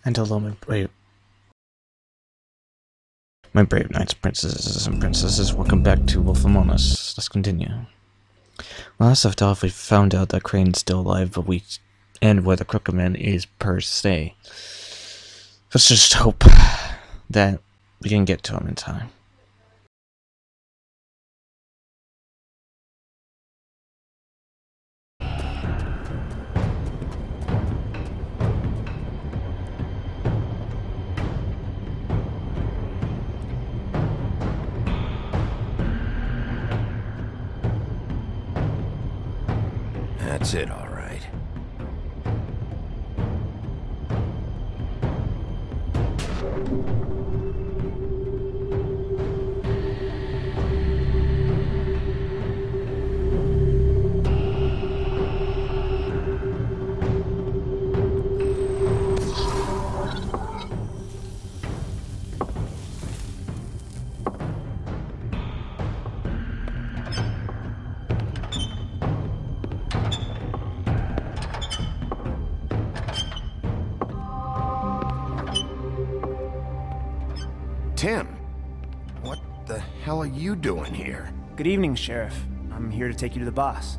And hello, my brave knights, princesses, and princesses. Welcome back to Wolf Among Us. Let's continue. Last left off, we found out that Crane's still alive, but we and where the Crooked Man is per se. Let's just hope that we can get to him in time. That's it, all right. Tim, what the hell are you doing here? Good evening, Sheriff. I'm here to take you to the boss.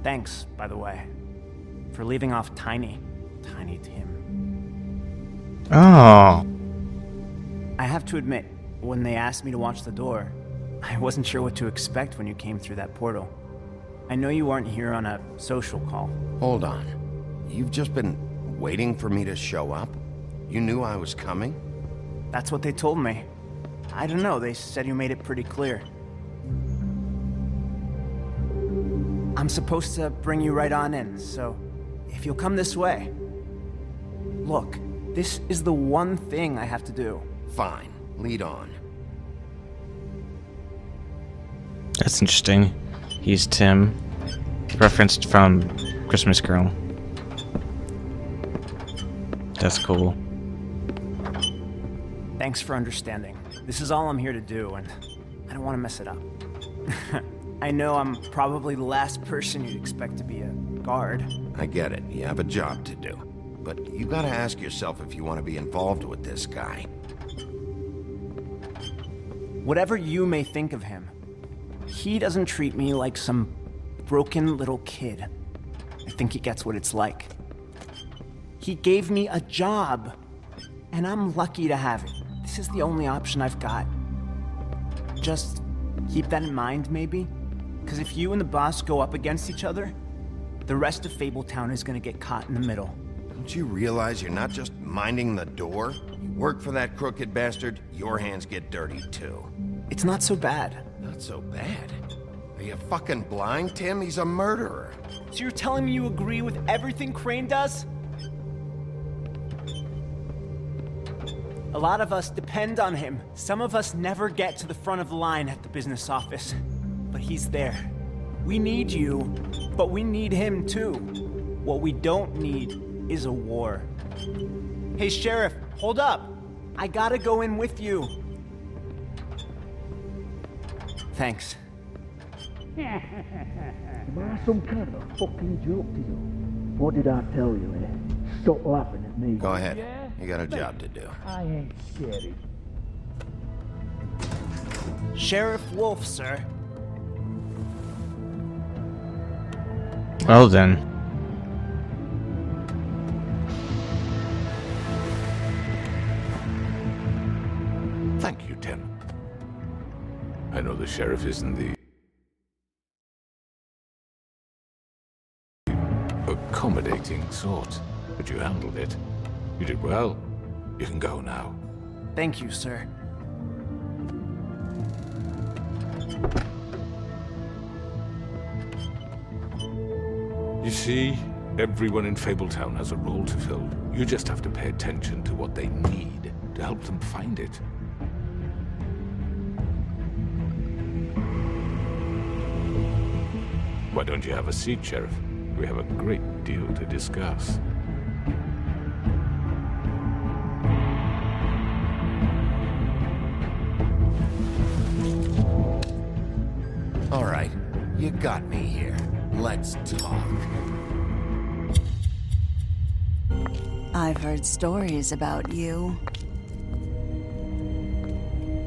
Thanks, by the way, for leaving off Tiny Tim. Oh. I have to admit, when they asked me to watch the door, I wasn't sure what to expect when you came through that portal. I know you aren't here on a social call. Hold on. You've just been waiting for me to show up? You knew I was coming? That's what they told me. I don't know, they said you made it pretty clear. I'm supposed to bring you right on in, so if you'll come this way. Look, this is the one thing I have to do. Fine, lead on. That's interesting. He's Tim, referenced from Christmas Carol. That's cool. Thanks for understanding. This is all I'm here to do, and I don't want to mess it up. I know I'm probably the last person you'd expect to be a guard. I get it. You have a job to do. But you gotta ask yourself if you want to be involved with this guy. Whatever you may think of him, he doesn't treat me like some broken little kid. I think he gets what it's like. He gave me a job, and I'm lucky to have it. This is the only option I've got. Just keep that in mind, maybe? Because if you and the boss go up against each other, the rest of Fabletown is gonna get caught in the middle. Don't you realize you're not just minding the door? You work for that crooked bastard, your hands get dirty too. It's not so bad. Not so bad. Are you fucking blind, Tim? He's a murderer. So you're telling me you agree with everything Crane does? A lot of us depend on him. Some of us never get to the front of the line at the business office. But he's there. We need you, but we need him too. What we don't need is a war. Hey, Sheriff, hold up. I gotta go in with you. Thanks. Am I some kind of fucking joke to you? What did I tell you, eh? Stop laughing at me. Go ahead. You got a job to do. I ain't scary. Sheriff Wolf, sir. Well then. Thank you, Tim. I know the sheriff isn't the accommodating sort, but you handled it. You did well. You can go now. Thank you, sir. You see, everyone in Fabletown has a role to fill. You just have to pay attention to what they need to help them find it. Why don't you have a seat, Sheriff? We have a great deal to discuss. All right, you got me here. Let's talk. I've heard stories about you.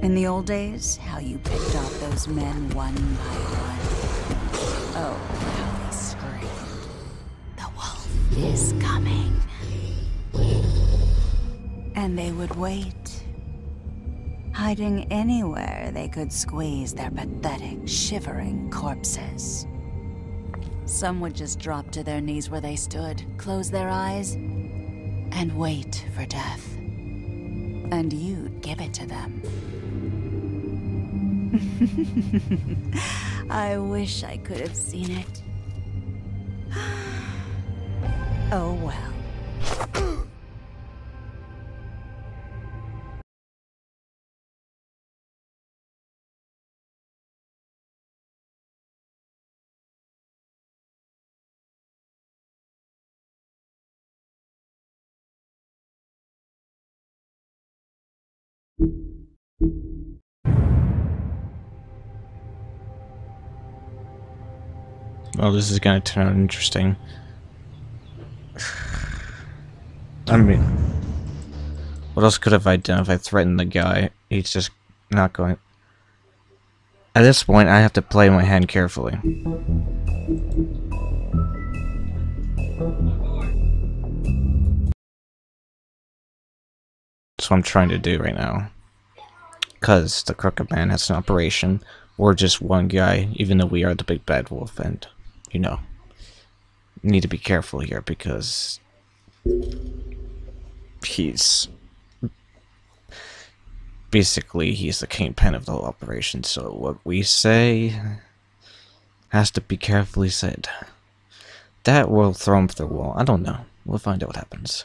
In the old days, how you picked off those men one by one. Oh, how they screamed. The wolf is coming. And they would wait, hiding anywhere they could squeeze their pathetic, shivering corpses. Some would just drop to their knees where they stood, close their eyes, and wait for death. And you'd give it to them. I wish I could have seen it. Oh well. Well, this is gonna turn out interesting. I mean, what else could have I done if I threatened the guy? He's just not going. At this point, I have to play my hand carefully. That's what I'm trying to do right now. Because the Crooked Man has an operation. We're just one guy, even though we are the big bad wolf, and, you know, need to be careful here because he's the kingpin of the whole operation, so what we say has to be carefully said. That will throw him through the wall. I don't know. We'll find out what happens.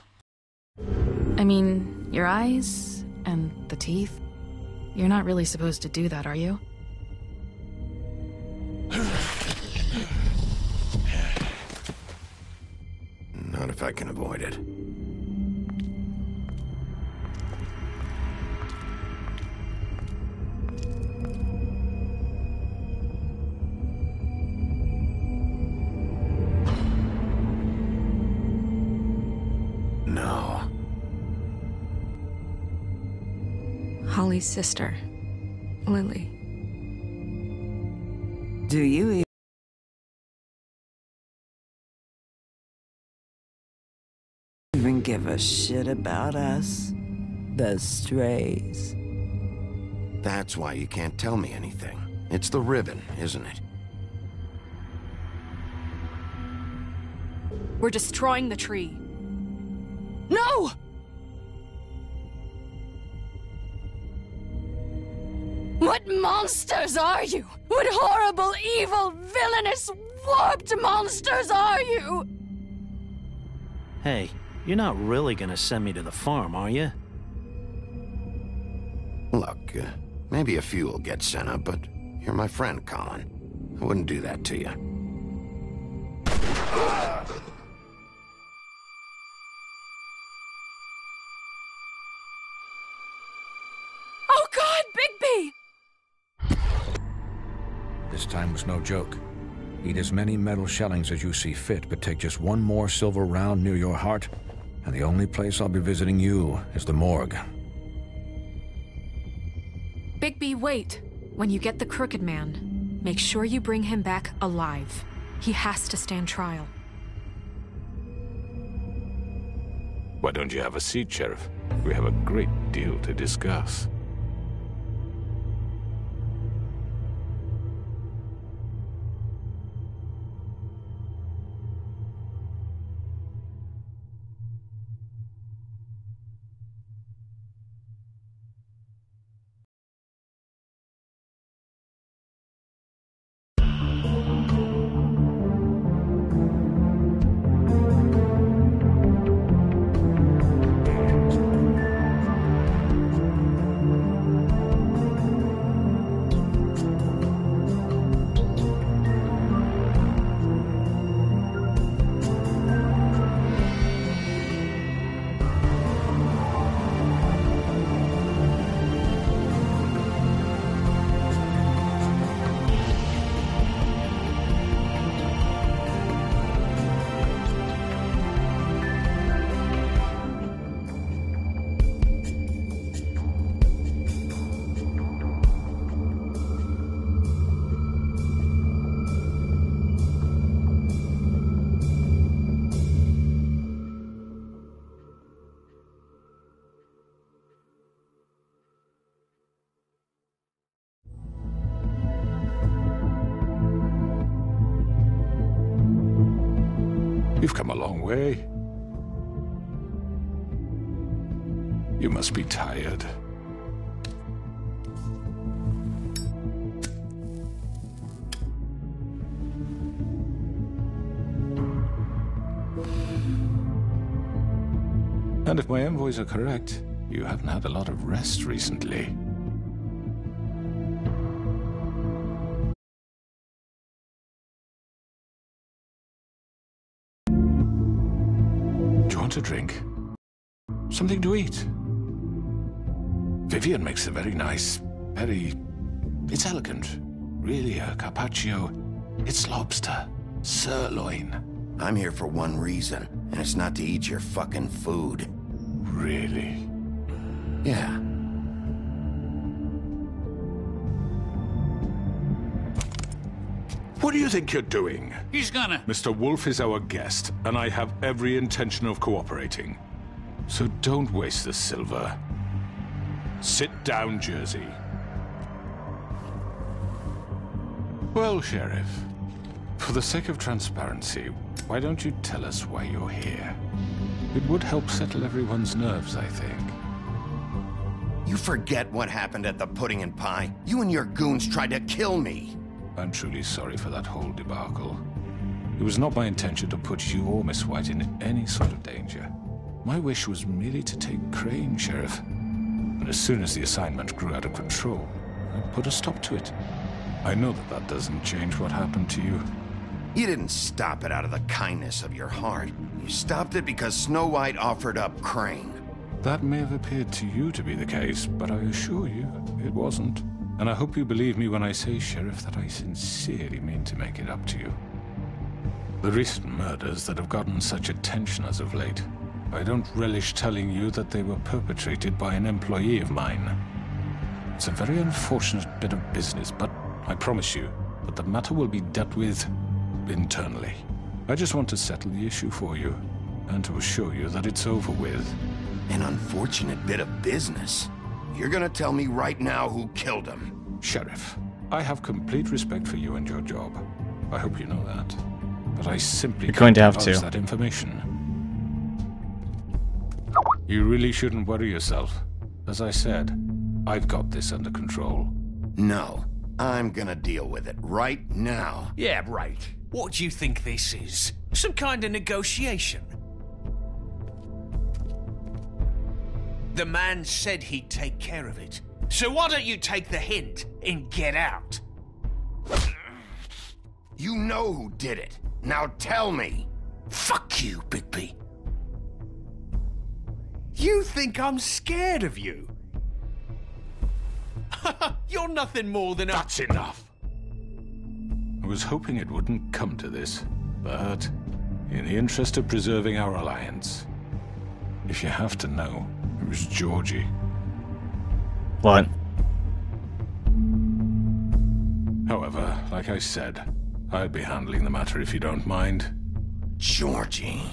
I mean, your eyes and the teeth. You're not really supposed to do that, are you? Not if I can avoid it. No. Holly's sister, Lily. Do you even give a shit about us? The strays. That's why you can't tell me anything. It's the ribbon, isn't it? We're destroying the tree. No! What monsters are you? What horrible, evil, villainous, warped monsters are you? Hey, you're not really gonna send me to the farm, are you? Look, maybe a few will get sent up, but you're my friend, Colin. I wouldn't do that to you. Oh God, Bigby! This time was no joke. Eat as many metal shellings as you see fit, but take just one more silver round near your heart, and the only place I'll be visiting you is the morgue. Bigby, wait. When you get the Crooked Man, make sure you bring him back alive. He has to stand trial. Why don't you have a seat, Sheriff? We have a great deal to discuss. You've come a long way. You must be tired. And if my envoys are correct, you haven't had a lot of rest recently. Do you want a drink? Something to eat? Vivian makes a very nice, it's elegant. Really, a carpaccio. It's lobster. Sirloin. I'm here for one reason, and it's not to eat your fucking food. Really? Yeah. What do you think you're doing? He's gonna... Mr. Wolf is our guest, and I have every intention of cooperating. So don't waste the silver. Sit down, Jersey. Well, Sheriff, for the sake of transparency, why don't you tell us why you're here? It would help settle everyone's nerves, I think. You forget what happened at the Pudding and Pie? You and your goons tried to kill me. I'm truly sorry for that whole debacle. It was not my intention to put you or Miss White in any sort of danger. My wish was merely to take Crane, Sheriff. But as soon as the assignment grew out of control, I put a stop to it. I know that that doesn't change what happened to you. You didn't stop it out of the kindness of your heart. You stopped it because Snow White offered up Crane. That may have appeared to you to be the case, but I assure you, it wasn't. And I hope you believe me when I say, Sheriff, that I sincerely mean to make it up to you. The recent murders that have gotten such attention as of late, I don't relish telling you that they were perpetrated by an employee of mine. It's a very unfortunate bit of business, but I promise you that the matter will be dealt with internally. I just want to settle the issue for you, and to assure you that it's over with. An unfortunate bit of business? You're gonna tell me right now who killed him? Sheriff, I have complete respect for you and your job. I hope you know that. But I simply You're going to have can't divulge to. that information. You really shouldn't worry yourself. As I said, I've got this under control. No, I'm gonna deal with it right now. Yeah, right. What do you think this is? Some kind of negotiation? The man said he'd take care of it. So why don't you take the hint and get out? You know who did it. Now tell me. Fuck you, Bigby. You think I'm scared of you? You're nothing more than a... That's enough. I was hoping it wouldn't come to this, but in the interest of preserving our alliance, if you have to know, it was Georgie. What? However, like I said, I'd be handling the matter if you don't mind. Georgie.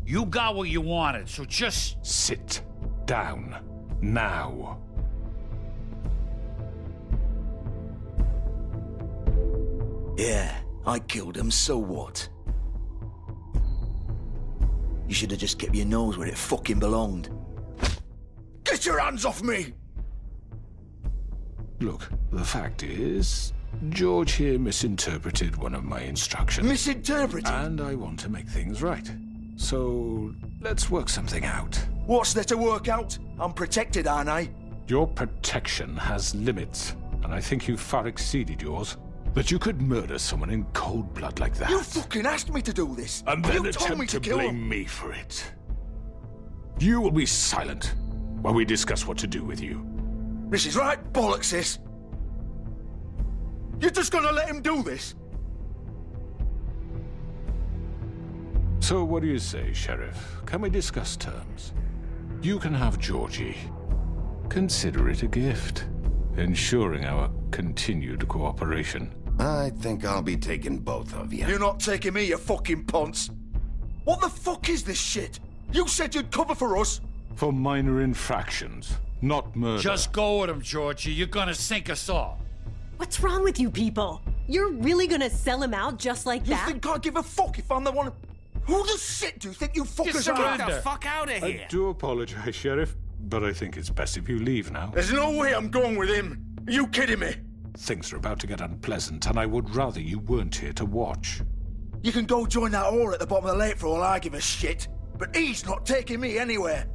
You got what you wanted, so just... Sit down. Now. Yeah, I killed him, so what? You should have just kept your nose where it fucking belonged. Get your hands off me! Look, the fact is, George here misinterpreted one of my instructions. Misinterpreted? And I want to make things right. So, let's work something out. What's there to work out? I'm protected, aren't I? Your protection has limits, and I think you've far exceeded yours. That you could murder someone in cold blood like that. You fucking asked me to do this! And then you told me attempt to kill blame him. me for it. You will be silent while we discuss what to do with you. This is right bollocks, sis. You're just gonna let him do this? So what do you say, Sheriff? Can we discuss terms? You can have Georgie. Consider it a gift, ensuring our continued cooperation. I think I'll be taking both of you. You're not taking me, you fucking ponce. What the fuck is this shit? You said you'd cover for us. For minor infractions, not murder. Just go with him, Georgie. You're gonna sink us all. What's wrong with you people? You're really gonna sell him out just like that? You think I give a fuck if I'm the one... Who the shit do you think you fuckers Just are? get the fuck out of here. I do apologize, Sheriff, but I think it's best if you leave now. There's no way I'm going with him. Are you kidding me? Things are about to get unpleasant, and I would rather you weren't here to watch. You can go join that whore at the bottom of the lake for all I give a shit, but he's not taking me anywhere.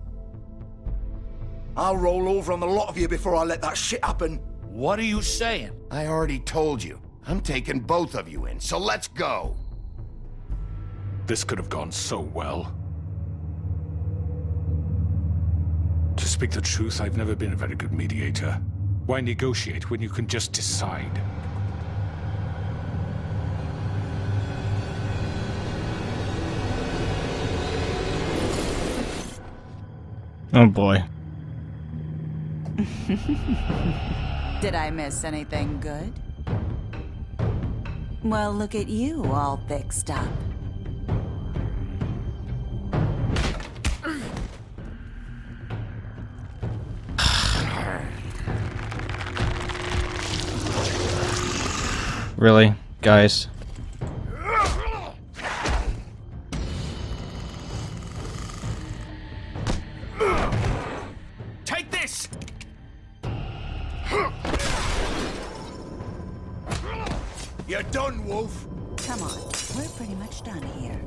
I'll roll over on the lot of you before I let that shit happen. What are you saying? I already told you. I'm taking both of you in, so let's go. This could have gone so well. To speak the truth, I've never been a very good mediator. Why negotiate when you can just decide? Oh boy. Did I miss anything good? Well, look at you, all fixed up. Really, guys? Take this! You're done, Wolf. Come on, we're pretty much done here.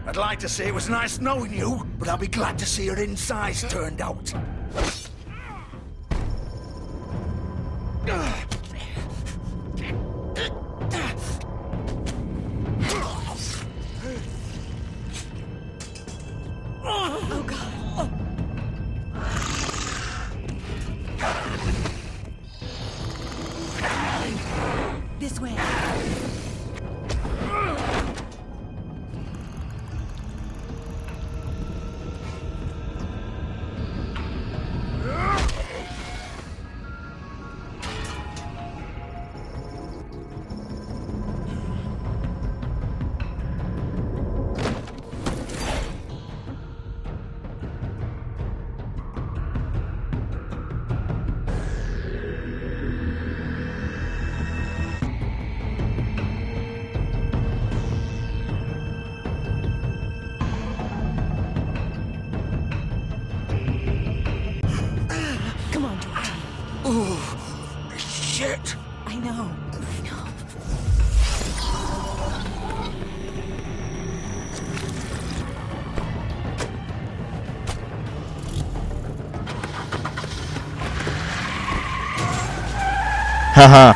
I'd like to say it was nice knowing you, but I'll be glad to see your insides turned out. Oh, God. This way. Shit! I know. Haha.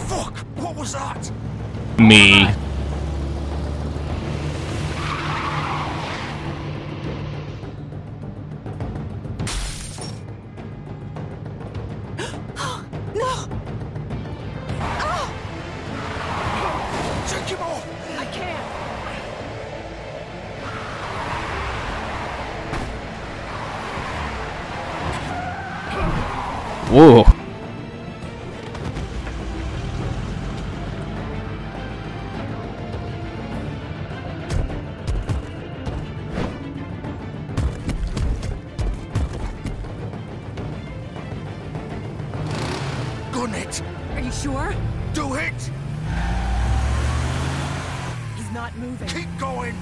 Fuck! What was that? Me. No! Take him off! I can't! Whoa. done it. Are you sure? Do it. He's not moving. Keep going.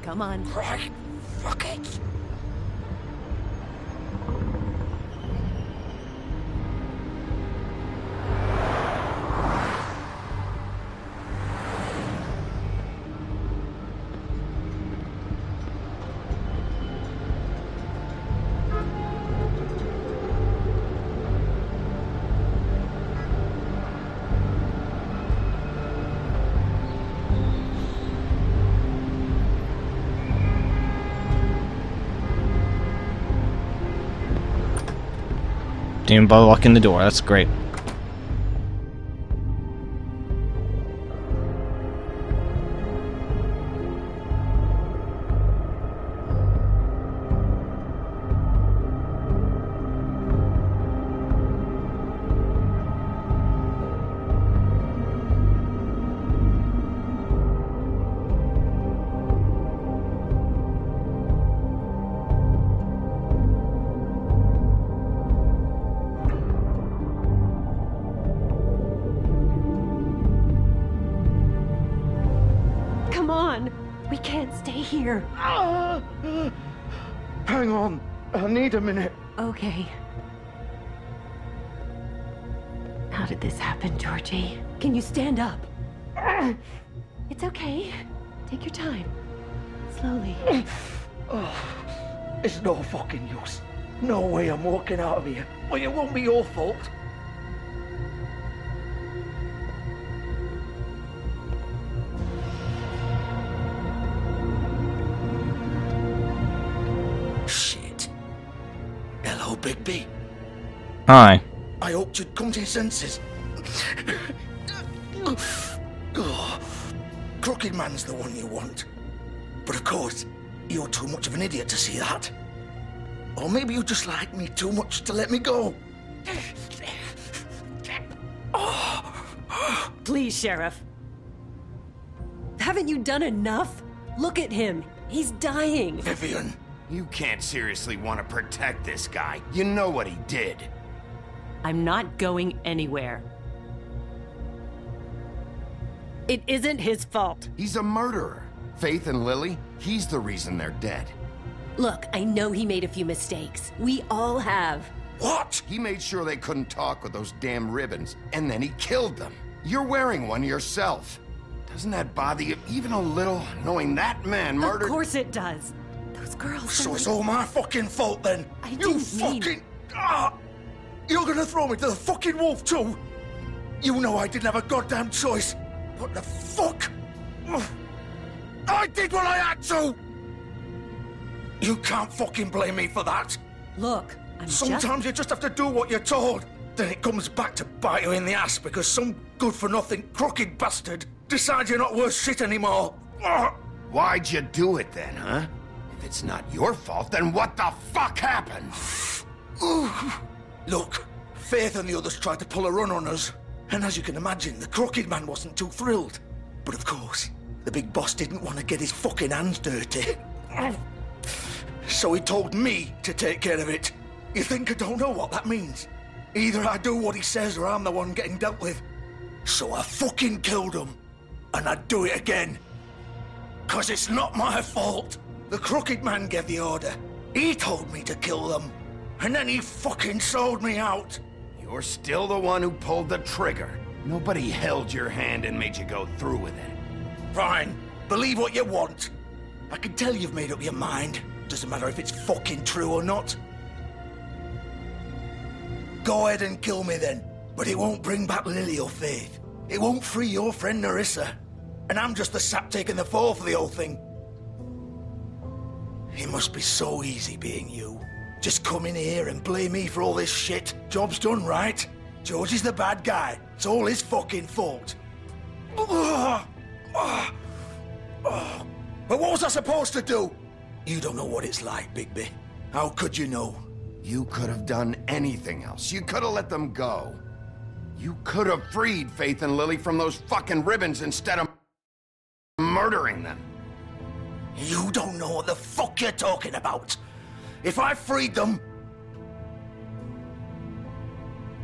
Come on. Right. Fuck it. Didn't even bother locking the door. That's great. Come on. We can't stay here. Hang on. I need a minute. Okay. How did this happen, Georgie? Can you stand up? It's okay. Take your time. Slowly. It's no fucking use. No way I'm walking out of here. Well, it won't be your fault. Shit. Hello, Bigby. Hi. I hoped you'd come to your senses. Crooked Man's the one you want. But of course, you're too much of an idiot to see that. Or maybe you just like me too much to let me go. Please, Sheriff. Haven't you done enough? Look at him. He's dying. Vivian. You can't seriously want to protect this guy. You know what he did. I'm not going anywhere. It isn't his fault. He's a murderer. Faith and Lily, he's the reason they're dead. Look, I know he made a few mistakes. We all have. What? He made sure they couldn't talk with those damn ribbons, and then he killed them. You're wearing one yourself. Doesn't that bother you even a little, knowing that man murdered— Of course it does. Those girls— So it's all my fucking fault then? I You didn't mean— fucking... You're gonna throw me to the fucking wolf too? You know I didn't have a goddamn choice. What the fuck? I did what I had to! You can't fucking blame me for that. Look, I'm Sometimes you just have to do what you're told. Then it comes back to bite you in the ass because some good-for-nothing crooked bastard decides you're not worth shit anymore. Why'd you do it then, huh? If it's not your fault, then what the fuck happened? Look, Faith and the others tried to pull a run on us. And as you can imagine, the Crooked Man wasn't too thrilled. But of course, the big boss didn't want to get his fucking hands dirty. So he told me to take care of it. You think I don't know what that means? Either I do what he says or I'm the one getting dealt with. So I fucking killed him. And I'd do it again. 'Cause it's not my fault. The Crooked Man gave the order. He told me to kill them. And then he fucking sold me out. You're still the one who pulled the trigger. Nobody held your hand and made you go through with it. Fine. Believe what you want. I can tell you've made up your mind. Doesn't matter if it's fucking true or not. Go ahead and kill me then. But it won't bring back Lily or Faith. It won't free your friend Nerissa. And I'm just the sap taking the fall for the whole thing. It must be so easy being you. Just come in here and blame me for all this shit. Job's done, right? George is the bad guy. It's all his fucking fault. But what was I supposed to do? You don't know what it's like, Bigby. How could you know? You could have done anything else. You could have let them go. You could have freed Faith and Lily from those fucking ribbons instead of murdering them. You don't know what the fuck you're talking about. If I freed them...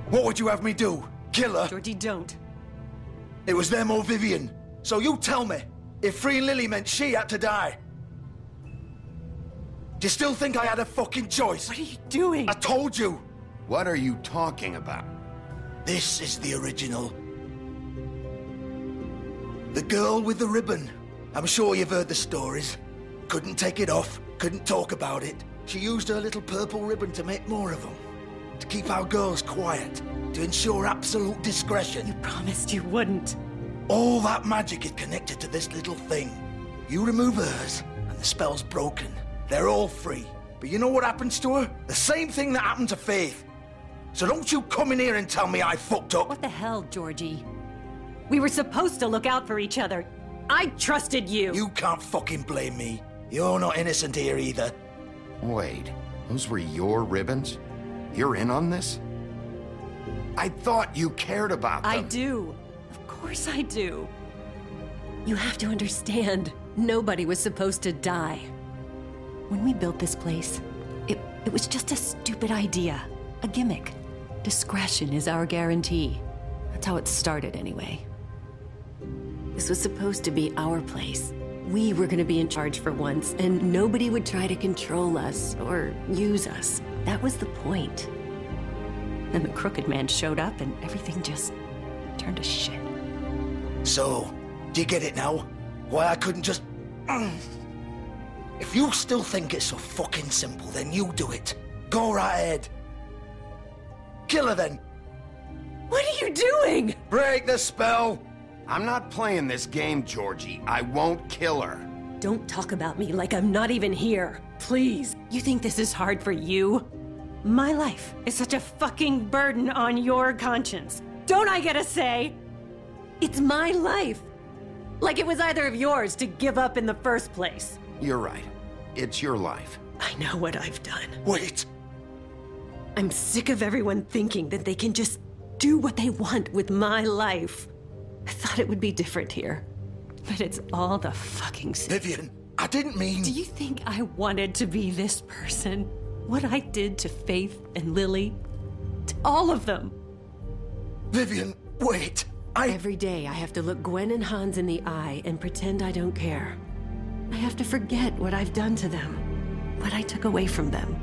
What would you have me do? Kill her? Georgie, don't. It was them or Vivian. So you tell me, if freeing Lily meant she had to die. Do you still think I had a fucking choice? What are you doing? I told you. What are you talking about? This is the original. The girl with the ribbon. I'm sure you've heard the stories. Couldn't take it off, couldn't talk about it. She used her little purple ribbon to make more of them. To keep our girls quiet. To ensure absolute discretion. You promised you wouldn't. All that magic is connected to this little thing. You remove hers, and the spell's broken. They're all free. But you know what happens to her? The same thing that happened to Faith. So don't you come in here and tell me I fucked up. What the hell, Georgie? We were supposed to look out for each other. I trusted you. You can't fucking blame me. You're not innocent here either. Wait, those were your ribbons? You're in on this? I thought you cared about them. I do. Of course I do. You have to understand, nobody was supposed to die. When we built this place, it was just a stupid idea. A gimmick. Discretion is our guarantee. That's how it started anyway. This was supposed to be our place. We were gonna be in charge for once, and nobody would try to control us or use us. That was the point. Then the Crooked Man showed up and everything just turned to shit. So, do you get it now? Why I couldn't just... If you still think it's so fucking simple, then you do it. Go right ahead. Kill her then. What are you doing? Break the spell. I'm not playing this game, Georgie. I won't kill her. Don't talk about me like I'm not even here. Please. You think this is hard for you? My life is such a fucking burden on your conscience. Don't I get a say? It's my life. Like it was either of yours to give up in the first place. You're right. It's your life. I know what I've done. Wait. I'm sick of everyone thinking that they can just do what they want with my life. I thought it would be different here. But it's all the fucking same. Vivian, I didn't mean... Do you think I wanted to be this person? What I did to Faith and Lily? To all of them? Vivian, wait. Every day I have to look Gwen and Hans in the eye and pretend I don't care. I have to forget what I've done to them. What I took away from them.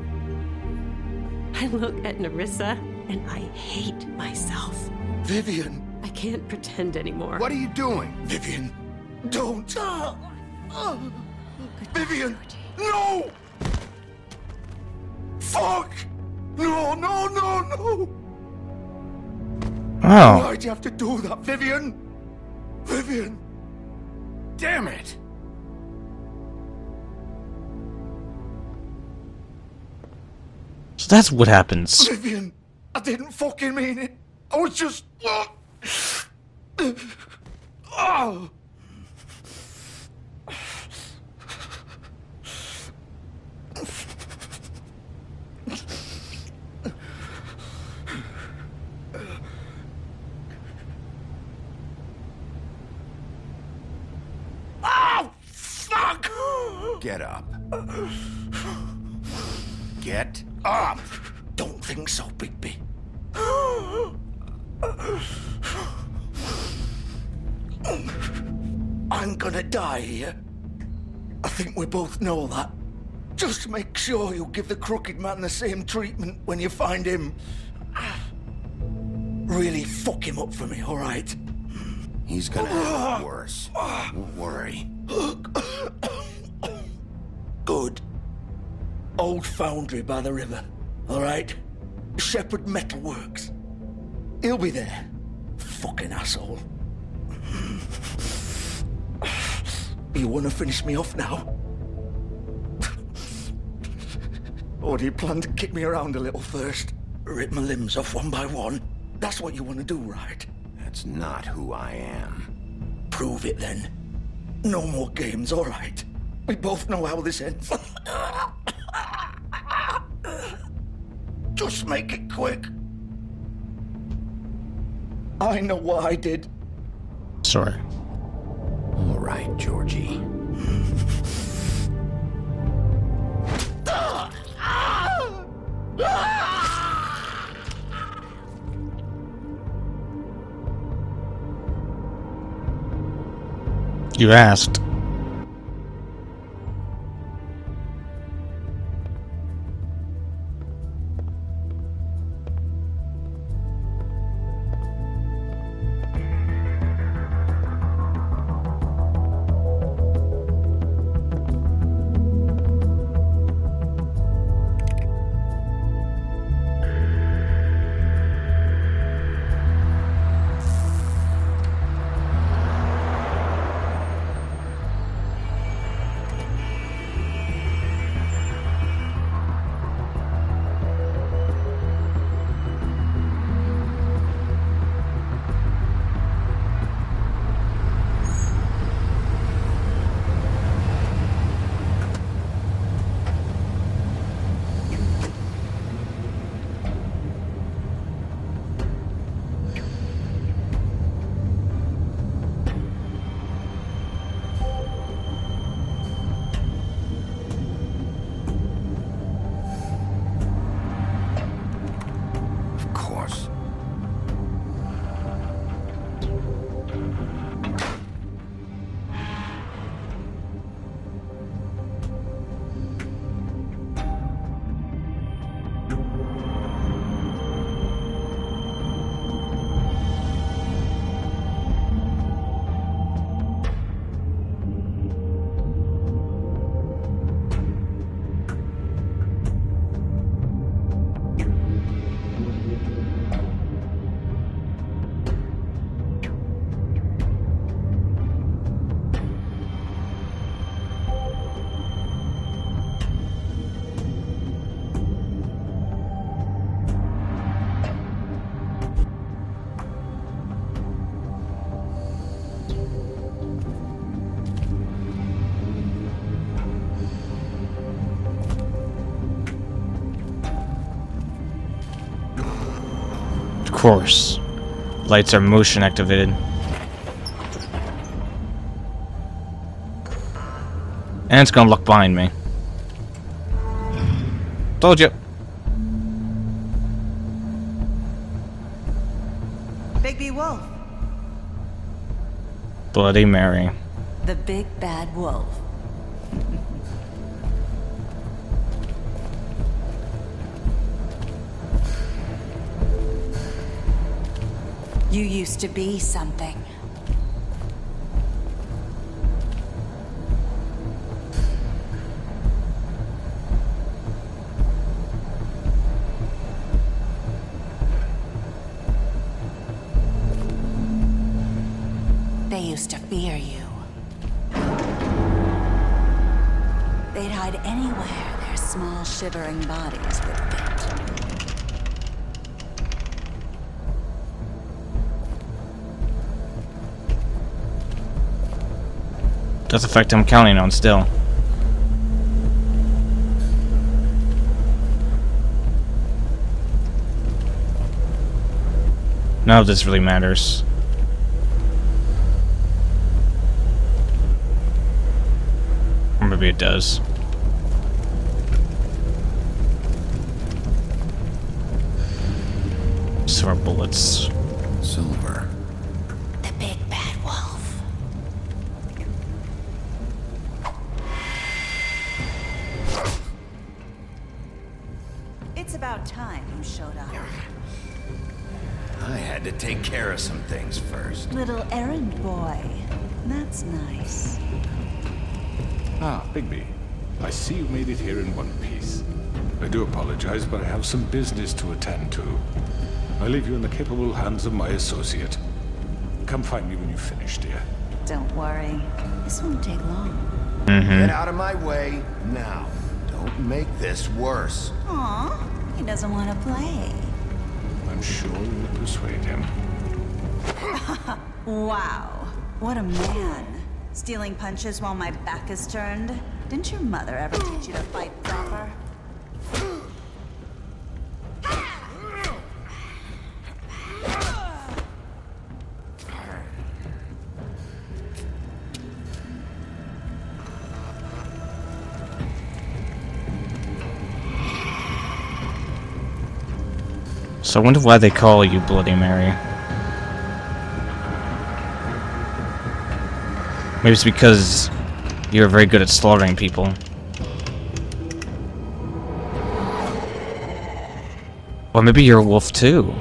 I look at Nerissa and I hate myself. Vivian. I can't pretend anymore. What are you doing? Vivian, don't. Vivian, no! Fuck! No, no, no, no! Oh. Why'd you have to do that, Vivian? Vivian! Damn it! So that's what happens. Vivian, I didn't fucking mean it. I was just... Oh! Oh, fuck! Get up. Get up! Don't think so, Bigby. I'm gonna die here. I think we both know that. Just make sure you give the Crooked Man the same treatment when you find him. Really fuck him up for me, all right? He's gonna have it worse. Don't worry. Good. Old foundry by the river, all right? Shepherd Metalworks. He'll be there. Fucking asshole. You wanna finish me off now? Or do you plan to kick me around a little first? Rip my limbs off one by one? That's what you wanna do, right? That's not who I am. Prove it then. No more games, all right? We both know how this ends. Just make it quick. I know what I did. Sorry. All right, Georgie. You asked. Of course. Lights are motion activated. And it's gonna look behind me. Told you. Bigby Wolf. Bloody Mary. The big bad wolf. You used to be something. They used to fear you. They'd hide anywhere their small, shivering bodies would fit. That's the fact I'm counting on still. None of this really matters. Or maybe it does. Silver bullets. Silver. The big bad wolf. It's about time you showed up. I had to take care of some things first. Little errand boy. That's nice. Ah, Bigby. I see you made it here in one piece. I do apologize, but I have some business to attend to. I leave you in the capable hands of my associate. Come find me when you've finished, dear. Don't worry. This won't take long. Get out of my way now. Don't make this worse. Aw, he doesn't want to play. I'm sure you'll persuade him. Wow, what a man. Stealing punches while my back is turned. Didn't your mother ever teach you to fight proper? So I wonder why they call you Bloody Mary. Maybe it's because you're very good at slaughtering people. Or maybe you're a wolf too.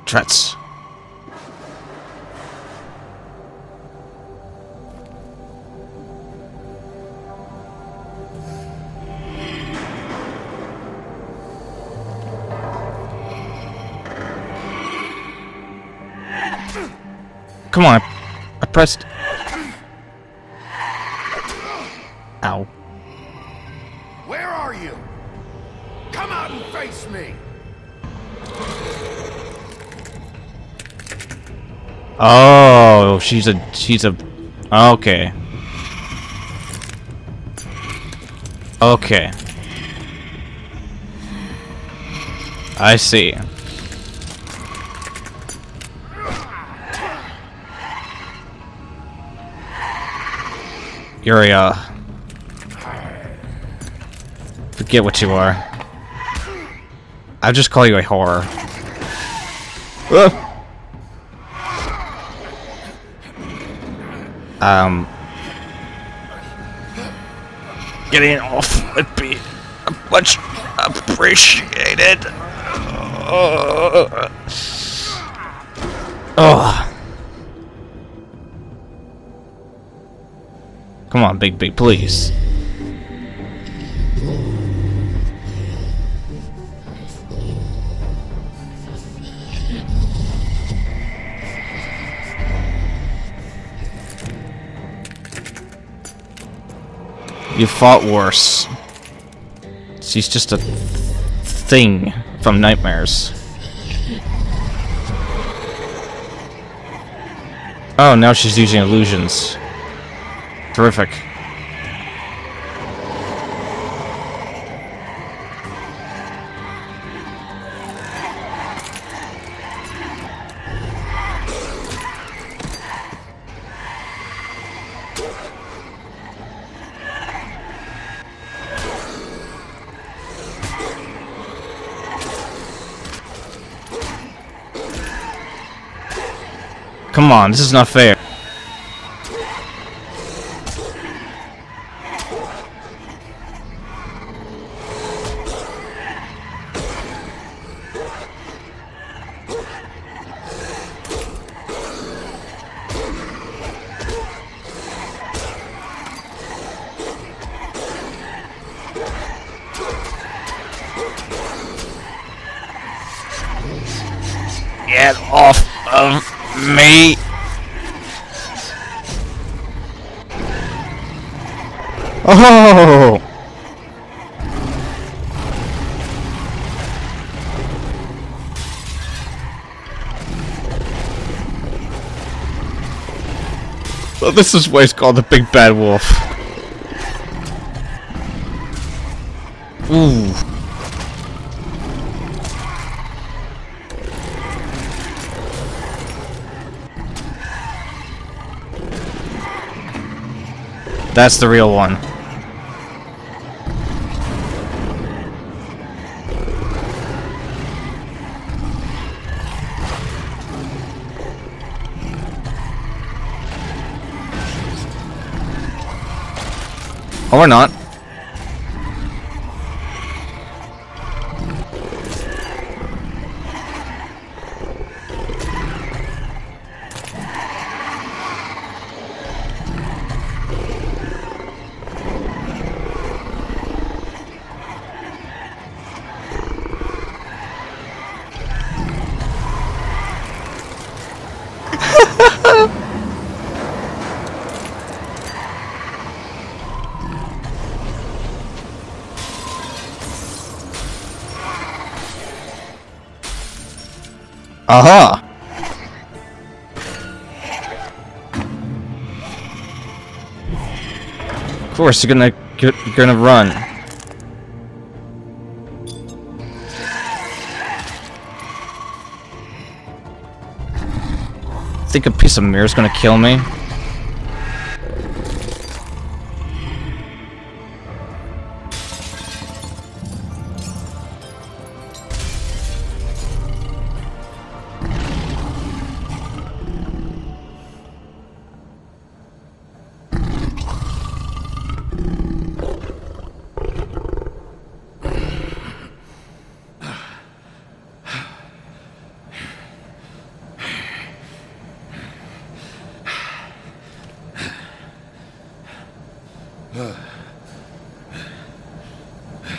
Threats. Come on, I pressed. Ow. Where are you? Come out and face me! Oh, she's a, okay. Okay. I see. You're a, forget what you are. I'll just call you a horror. Getting off would be much appreciated. Come on, Big, please. You fought worse. She's just a thing from nightmares. Oh, now she's using illusions. Terrific. Come on, this is not fair. Get off of me! Oh! Well, this is why it's called the Big Bad Wolf. Ooh. That's the real one. Or not. Aha! Of course, you're gonna run. Think a piece of mirror's gonna kill me?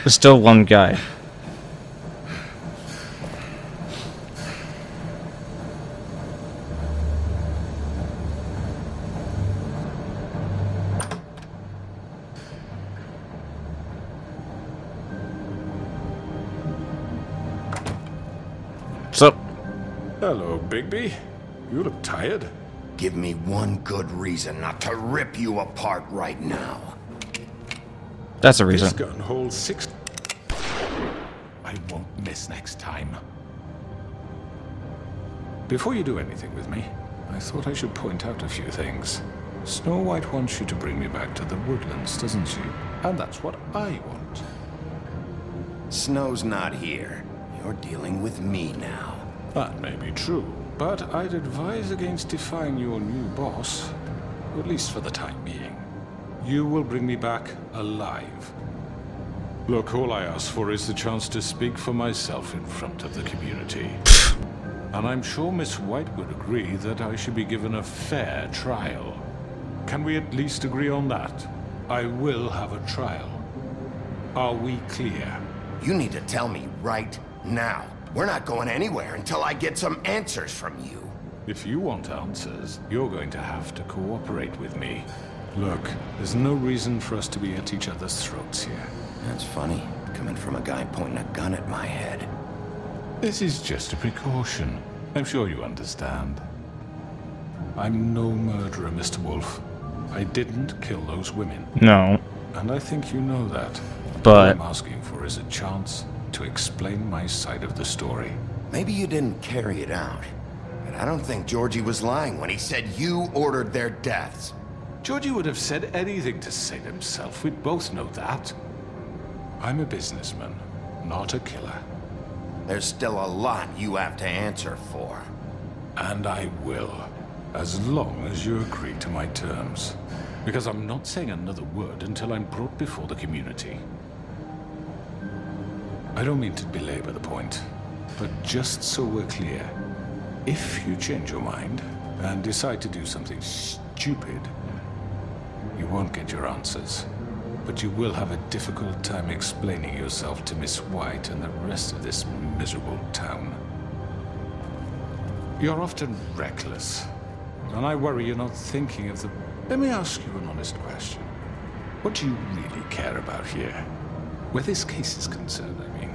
There's still one guy. What's up? Hello, Bigby. You look tired. Give me one good reason not to rip you apart right now. That's a reason. This gun holds 6. I won't miss next time. Before you do anything with me, I thought I should point out a few things. Snow White wants you to bring me back to the woodlands, doesn't she? And that's what I want. Snow's not here. You're dealing with me now. That may be true, but I'd advise against defying your new boss, at least for the time being. You will bring me back alive. Look, all I ask for is the chance to speak for myself in front of the community. And I'm sure Miss White would agree that I should be given a fair trial. Can we at least agree on that? I will have a trial. Are we clear? You need to tell me right now. We're not going anywhere until I get some answers from you. If you want answers, you're going to have to cooperate with me. Look, there's no reason for us to be at each other's throats here. That's funny, coming from a guy pointing a gun at my head. This is just a precaution. I'm sure you understand. I'm no murderer, Mr. Wolf. I didn't kill those women. No. And I think you know that. But all I'm asking for is a chance to explain my side of the story. Maybe you didn't carry it out, but I don't think Georgie was lying when he said you ordered their deaths. Georgie would have said anything to save himself. We both know that. I'm a businessman, not a killer. There's still a lot you have to answer for. And I will, as long as you agree to my terms. Because I'm not saying another word until I'm brought before the community. I don't mean to belabor the point, but just so we're clear, if you change your mind and decide to do something stupid, you won't get your answers, but you will have a difficult time explaining yourself to Miss White and the rest of this miserable town. You're often reckless, and I worry you're not thinking of the... Let me ask you an honest question. What do you really care about here? Where this case is concerned, I mean.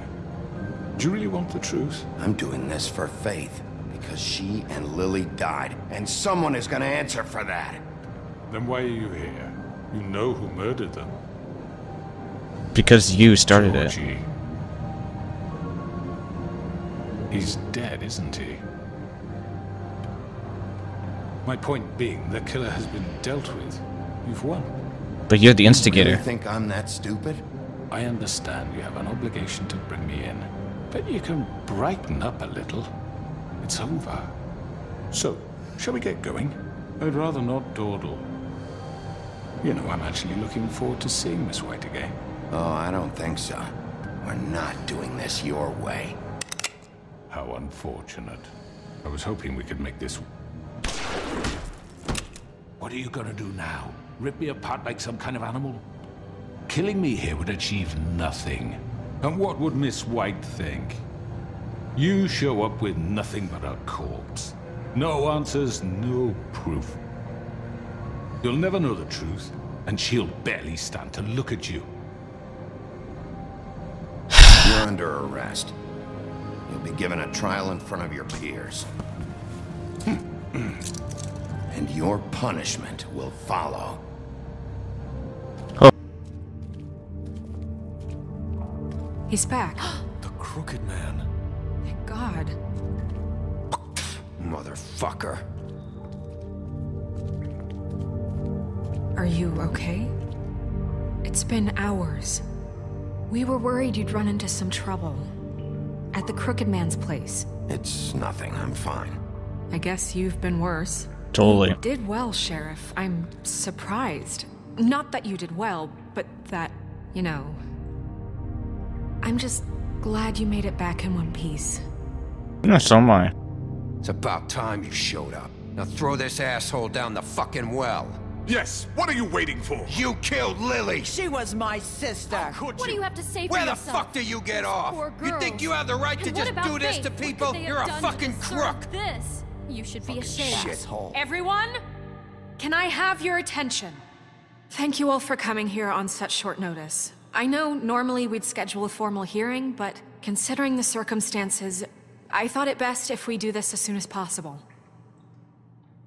Do you really want the truth? I'm doing this for Faith, because she and Lily died, and someone is gonna answer for that. Then why are you here? You know who murdered them. Because you started Georgie. He's dead, isn't he? My point being, the killer has been dealt with. You've won. But you're the instigator. You really think I'm that stupid? I understand you have an obligation to bring me in, but you can brighten up a little. It's over. So, shall we get going? I'd rather not dawdle. You know, I'm actually looking forward to seeing Miss White again. Oh, I don't think so. We're not doing this your way. How unfortunate. I was hoping we could make this... What are you gonna do now? Rip me apart like some kind of animal? Killing me here would achieve nothing. And what would Miss White think? You show up with nothing but a corpse. No answers, no proof. You'll never know the truth, and she'll barely stand to look at you. You're under arrest. You'll be given a trial in front of your peers. And your punishment will follow. He's back. The Crooked Man. Thank God. Motherfucker. Are you okay? It's been hours. We were worried you'd run into some trouble. At the Crooked Man's place. It's nothing, I'm fine. I guess you've been worse. Totally. You did well, Sheriff. I'm surprised. Not that you did well, but that, you know... I'm just glad you made it back in one piece. No, so am I. It's about time you showed up. Now throw this asshole down the fucking well. Yes, what are you waiting for? You killed Lily! She was my sister! What do you have to say for Where the yourself? fuck do you get off? You think you have the right to just do this to people? You're a fucking crook! This? You should be ashamed. Shithole. Everyone, can I have your attention? Thank you all for coming here on such short notice. I know normally we'd schedule a formal hearing, but considering the circumstances, I thought it best if we do this as soon as possible.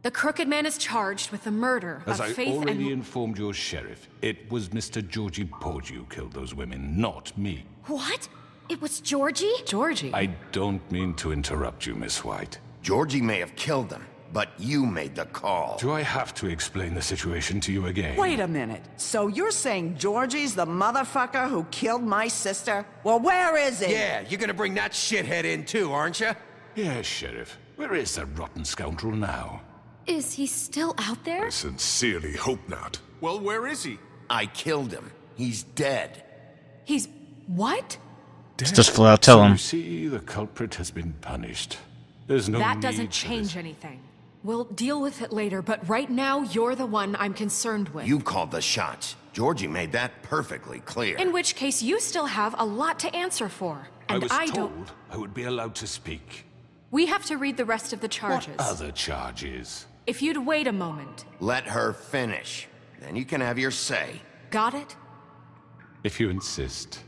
The Crooked Man is charged with the murder As of I Faith already and... informed your sheriff, it was Mr. Georgie Porgy who killed those women, not me. What? It was Georgie? Georgie? I don't mean to interrupt you, Miss White. Georgie may have killed them, but you made the call. Do I have to explain the situation to you again? Wait a minute. So you're saying Georgie's the motherfucker who killed my sister? Well, where is he? Yeah, you're gonna bring that shithead in too, aren't you? Yes, Sheriff. Where is that rotten scoundrel now? Is he still out there? I sincerely hope not. Well, where is he? I killed him. He's dead. He's... what? Just flat out tell So him. You see, the culprit has been punished. There's no That need doesn't for change this. anything. We'll deal with it later, but right now, you're the one I'm concerned with. You called the shots. Georgie made that perfectly clear. In which case, you still have a lot to answer for. And I was don't... told I would be allowed to speak. We have to read the rest of the charges. What other charges? If you'd wait a moment. Let her finish. Then you can have your say. Got it? If you insist.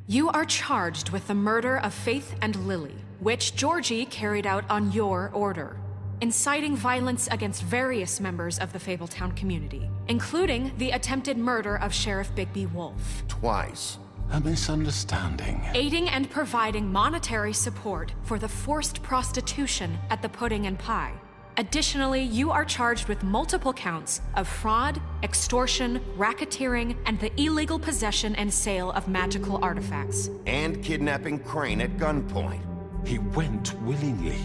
You are charged with the murder of Faith and Lily, which Georgie carried out on your order, inciting violence against various members of the Fabletown community, including the attempted murder of Sheriff Bigby Wolf. Twice. A misunderstanding. Aiding and providing monetary support for the forced prostitution at the Pudding and Pie. Additionally, you are charged with multiple counts of fraud, extortion, racketeering, and the illegal possession and sale of magical artifacts. And kidnapping Crane at gunpoint. He went willingly.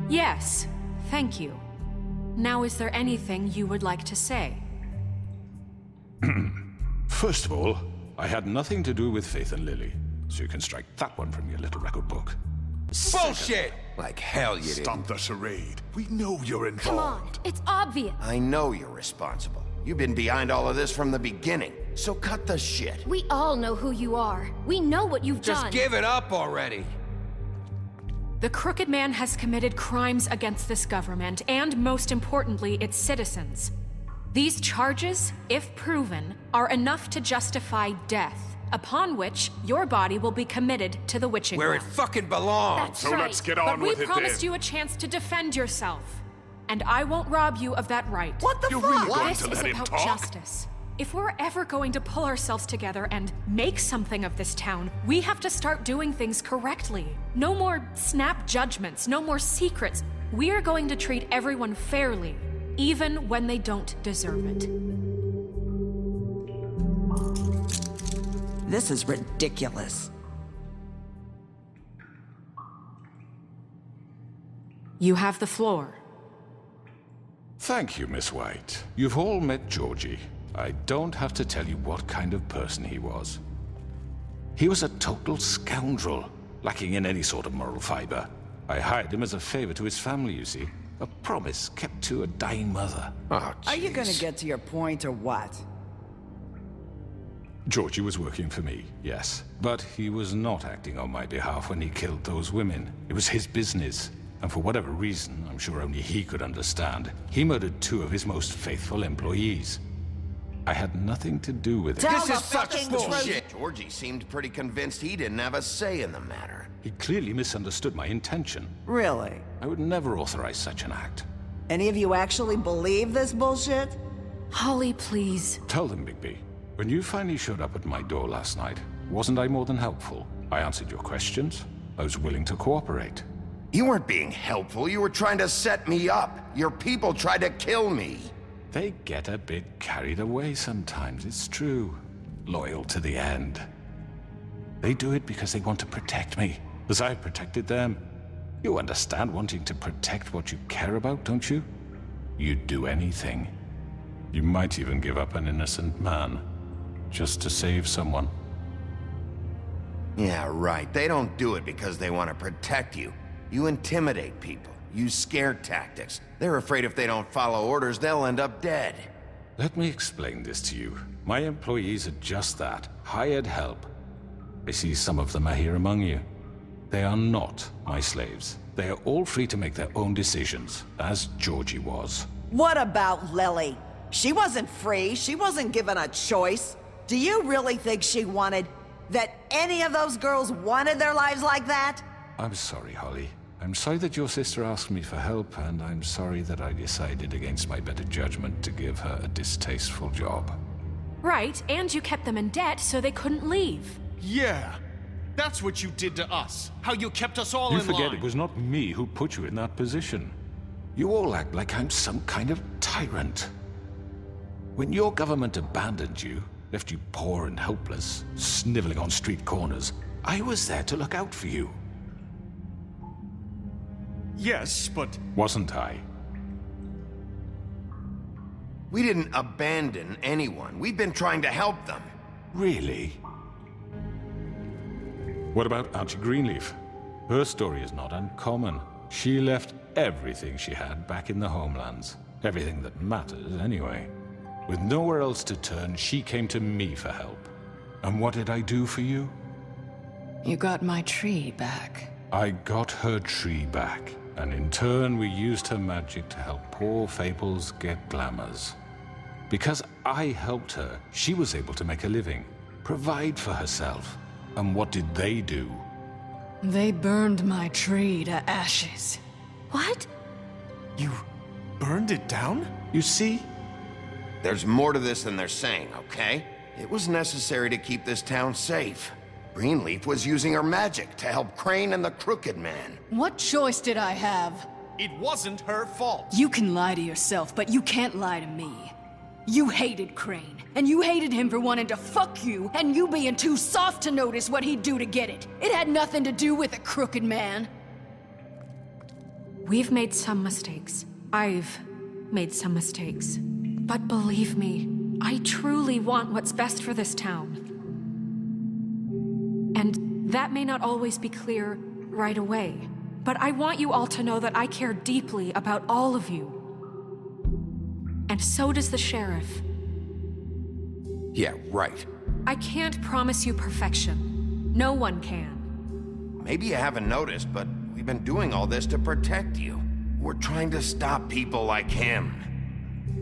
Yes, thank you. Now, is there anything you would like to say? First of all, I had nothing to do with Faith and Lily, so you can strike that one from your little record book. Bullshit! Like hell you did. Stop the charade. We know you're involved. Come on, it's obvious. I know you're responsible. You've been behind all of this from the beginning, so cut the shit. We all know who you are. We know what you've done. Just give it up already. The Crooked Man has committed crimes against this government, and most importantly, its citizens. These charges, if proven, are enough to justify death, upon which your body will be committed to the witching Where well. it fucking belongs. That's So right. let's get on But we with it promised then. you a chance to defend yourself, and I won't rob you of that right. What the You're fuck? really going This to is let him about talk? justice. If we're ever going to pull ourselves together and make something of this town, we have to start doing things correctly. No more snap judgments, no more secrets. We are going to treat everyone fairly, even when they don't deserve it. This is ridiculous. You have the floor. Thank you, Miss White. You've all met Georgie. I don't have to tell you what kind of person he was. He was a total scoundrel, lacking in any sort of moral fiber. I hired him as a favor to his family, you see. A promise kept to a dying mother. Oh, Are you gonna get to your point or what? Georgie was working for me, yes. But he was not acting on my behalf when he killed those women. It was his business. And for whatever reason, I'm sure only he could understand, he murdered 2 of his most faithful employees. I had nothing to do with it. Tell This the is such fucking bullshit. Georgie seemed pretty convinced he didn't have a say in the matter. He clearly misunderstood my intention. Really? I would never authorize such an act. Any of you actually believe this bullshit? Holly, please. Tell them, Bigby. When you finally showed up at my door last night, wasn't I more than helpful? I answered your questions. I was willing to cooperate. You weren't being helpful. You were trying to set me up. Your people tried to kill me. They get a bit carried away sometimes, it's true. Loyal to the end. They do it because they want to protect me, as I protected them. You understand wanting to protect what you care about, don't you? You'd do anything. You might even give up an innocent man, just to save someone. Yeah, right. They don't do it because they want to protect you. You intimidate people. Use scare tactics. They're afraid if they don't follow orders, they'll end up dead. Let me explain this to you. My employees are just that, hired help. I see some of them are here among you. They are not my slaves. They are all free to make their own decisions, as Georgie was. What about Lily? She wasn't free. She wasn't given a choice. Do you really think she wanted... that any of those girls wanted their lives like that? I'm sorry, Holly. I'm sorry that your sister asked me for help, and I'm sorry that I decided against my better judgment to give her a distasteful job. Right, and you kept them in debt so they couldn't leave. Yeah, that's what you did to us. How you kept us all in line. You forget it was not me who put you in that position. You all act like I'm some kind of tyrant. When your government abandoned you, left you poor and helpless, sniveling on street corners, I was there to look out for you. Yes, but... Wasn't I? We didn't abandon anyone. We've been trying to help them. Really? What about Auntie Greenleaf? Her story is not uncommon. She left everything she had back in the homelands. Everything that matters, anyway. With nowhere else to turn, she came to me for help. And what did I do for you? You got my tree back. I got her tree back, and in turn we used her magic to help poor Fables get glamours. Because I helped her, she was able to make a living, provide for herself. And what did they do? They burned my tree to ashes. What? You burned it down? You see? There's more to this than they're saying, okay? It was necessary to keep this town safe. Greenleaf was using her magic to help Crane and the Crooked Man. What choice did I have? It wasn't her fault. You can lie to yourself, but you can't lie to me. You hated Crane, and you hated him for wanting to fuck you, and you being too soft to notice what he'd do to get it. It had nothing to do with the Crooked Man. We've made some mistakes. I've made some mistakes. But believe me, I truly want what's best for this town. And that may not always be clear right away. But I want you all to know that I care deeply about all of you. And so does the sheriff. Yeah, right. I can't promise you perfection. No one can. Maybe you haven't noticed, but we've been doing all this to protect you. We're trying to stop people like him.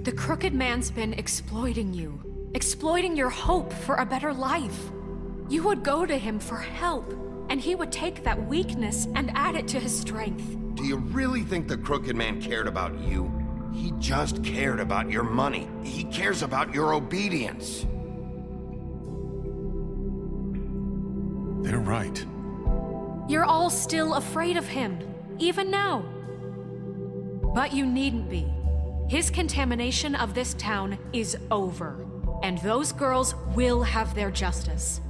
The Crooked Man's been exploiting you. Exploiting your hope for a better life. You would go to him for help, and he would take that weakness and add it to his strength. Do you really think the Crooked Man cared about you? He just cared about your money. He cares about your obedience. They're right. You're all still afraid of him, even now. But you needn't be. His contamination of this town is over, and those girls will have their justice.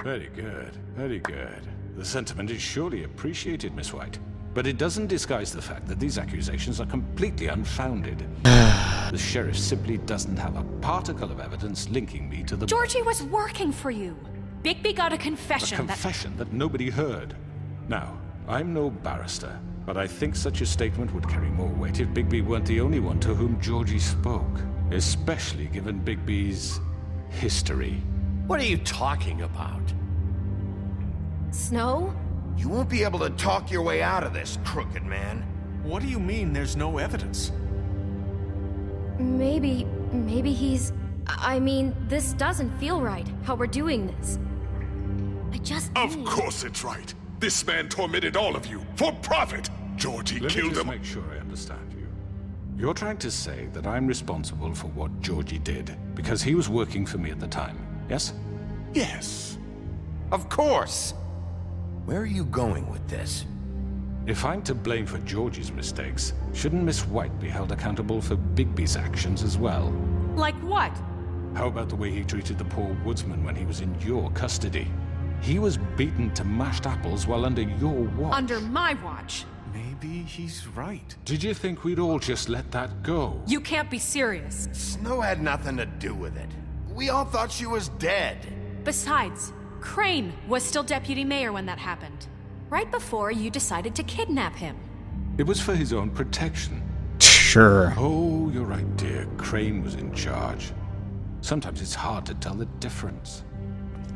Very good, very good. The sentiment is surely appreciated, Miss White. But it doesn't disguise the fact that these accusations are completely unfounded. The sheriff simply doesn't have a particle of evidence linking me to the... Georgie was working for you. Bigby got a confession A confession that nobody heard. Now, I'm no barrister, but I think such a statement would carry more weight if Bigby weren't the only one to whom Georgie spoke. Especially given Bigby's history. What are you talking about? Snow? You won't be able to talk your way out of this, crooked man. What do you mean there's no evidence? Maybe he's... I mean, this doesn't feel right, how we're doing this. Of course it's right. This man tormented all of you, for profit! Georgie killed him. Make sure I understand you. You're trying to say that I'm responsible for what Georgie did, because he was working for me at the time, yes? Yes. Of course! Where are you going with this? If I'm to blame for Georgie's mistakes, shouldn't Miss White be held accountable for Bigby's actions as well? Like what? How about the way he treated the poor woodsman when he was in your custody? He was beaten to mashed apples while under your watch. Under my watch. Maybe he's right. Did you think we'd all just let that go? You can't be serious. Snow had nothing to do with it. We all thought she was dead. Besides, Crane was still deputy mayor when that happened. Right before you decided to kidnap him. It was for his own protection. Sure. Oh, you're right, dear. Crane was in charge. Sometimes it's hard to tell the difference.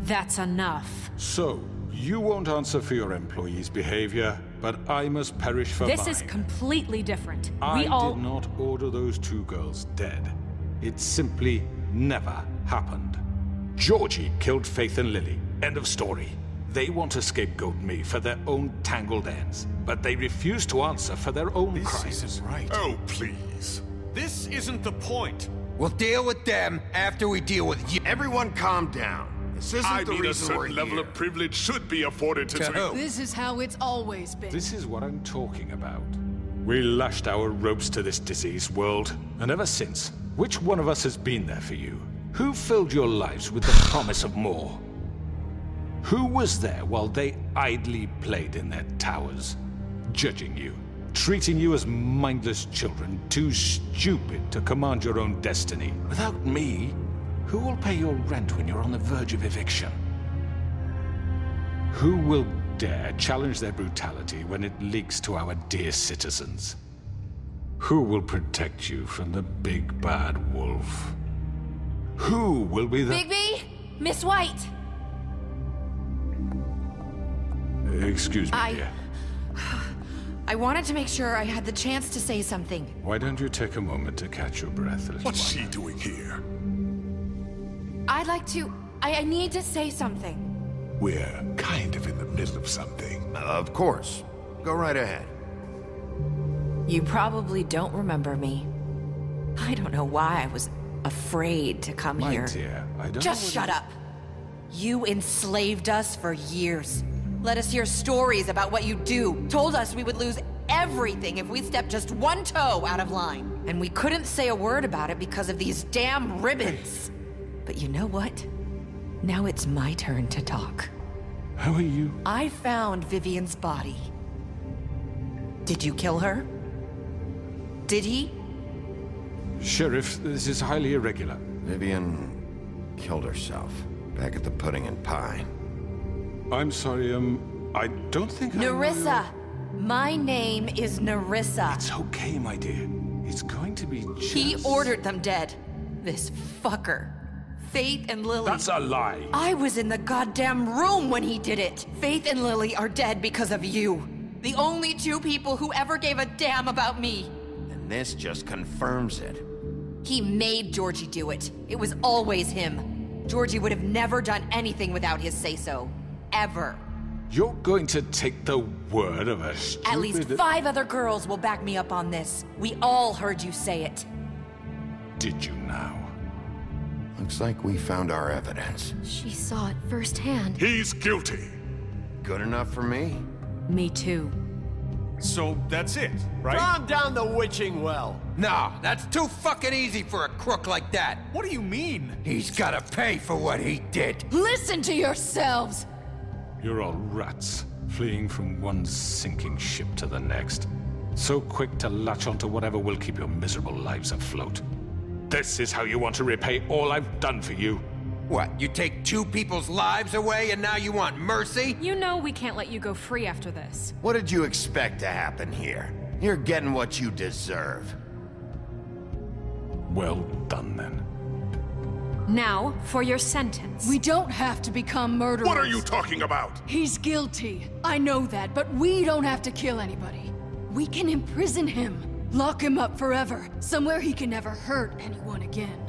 That's enough. So, you won't answer for your employees' behavior, but I must perish for mine. This is completely different. I did not order those two girls dead. It simply never happened. Georgie killed Faith and Lily. End of story. They want to scapegoat me for their own tangled ends, but they refuse to answer for their own crimes. This isn't right. Oh, please. This isn't the point. We'll deal with them after we deal with you. Everyone calm down. This isn't the reason we're here. A certain level of privilege should be afforded to who? This is how it's always been. This is what I'm talking about. We lashed our ropes to this diseased world, and ever since, which one of us has been there for you? Who filled your lives with the promise of more? Who was there while they idly played in their towers, judging you, treating you as mindless children, too stupid to command your own destiny? Without me, who will pay your rent when you're on the verge of eviction? Who will dare challenge their brutality when it leaks to our dear citizens? Who will protect you from the big bad wolf? Who will be the— Bigby? Miss White! Excuse me, dear. I wanted to make sure I had the chance to say something. Why don't you take a moment to catch your breath, little What's one? she doing here? I'd like to... I need to say something. We're kind of in the middle of something. Of course. Go right ahead. You probably don't remember me. I don't know why I was afraid to come My here. dear, I don't Just know shut up. You enslaved us for years. Let us hear stories about what you do. Told us we would lose everything if we stepped just one toe out of line. And we couldn't say a word about it because of these damn ribbons. But you know what? Now it's my turn to talk. How are you? I found Vivian's body. Did you kill her? Did he? Sheriff, this is highly irregular. Vivian killed herself back at the Pudding and Pie. I'm sorry, I don't think Nerissa! My name is Nerissa. It's okay, my dear. It's going to be just... He ordered them dead. This fucker. Faith and Lily. That's a lie. I was in the goddamn room when he did it. Faith and Lily are dead because of you. The only two people who ever gave a damn about me. And this just confirms it. He made Georgie do it. It was always him. Georgie would have never done anything without his say-so. Ever. You're going to take the word of a stupid... At least 5 other girls will back me up on this. We all heard you say it. Did you now? Looks like we found our evidence. She saw it firsthand. He's guilty. Good enough for me. Me too. So that's it, right? Calm down the witching well. No, that's too fucking easy for a crook like that. What do you mean? He's gotta pay for what he did. Listen to yourselves! You're all rats, fleeing from one sinking ship to the next. So quick to latch onto whatever will keep your miserable lives afloat. This is how you want to repay all I've done for you. What, you take 2 people's lives away and now you want mercy? You know we can't let you go free after this. What did you expect to happen here? You're getting what you deserve. Well done, then. Now, for your sentence. We don't have to become murderers. What are you talking about? He's guilty. I know that, but we don't have to kill anybody. We can imprison him. Lock him up forever. Somewhere he can never hurt anyone again.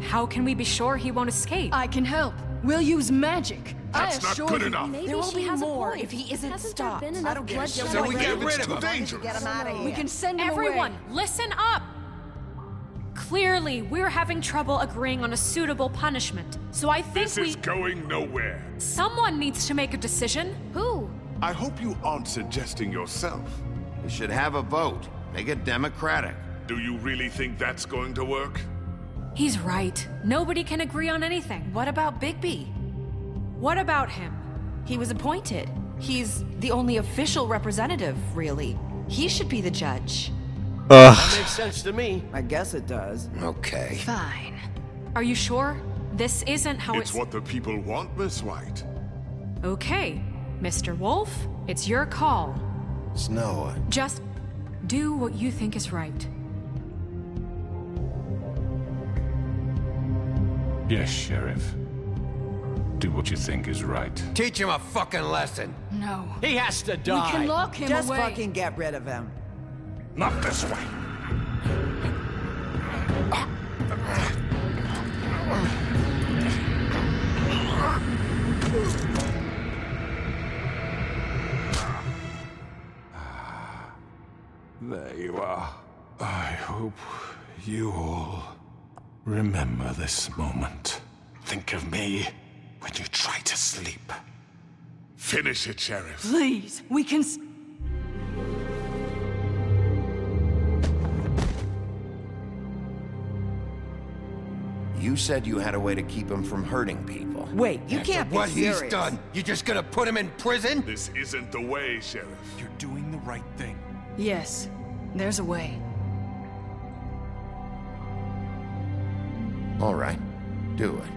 How can we be sure he won't escape? I can help. We'll use magic. That's not good enough. Maybe there will be more if he isn't stopped. I don't get it. So we get rid of him. Dangerous. Get him out of here. We can send him Everyone, away. listen up! Clearly, we're having trouble agreeing on a suitable punishment. So I think This is going nowhere. Someone needs to make a decision. Who? I hope you aren't suggesting yourself. We should have a vote. Make it democratic. Do you really think that's going to work? He's right. Nobody can agree on anything. What about Bigby? What about him? He was appointed. He's the only official representative, really. He should be the judge. That makes sense to me. I guess it does. Okay. Fine. Are you sure? This isn't how It's what the people want, Miss White. Okay. Mr. Wolf, it's your call. Snow. Just do what you think is right. Yes, Sheriff. Do what you think is right. Teach him a fucking lesson. No. He has to die. We can lock him Just away. fucking get rid of him. Not this way. There you are. I hope you all remember this moment. Think of me when you try to sleep. Finish it, Sheriff. Please, we can. You said you had a way to keep him from hurting people. Wait, you After can't be what serious. he's done, you just gonna put him in prison? This isn't the way, Sheriff. You're doing the right thing. Yes, there's a way. All right, do it.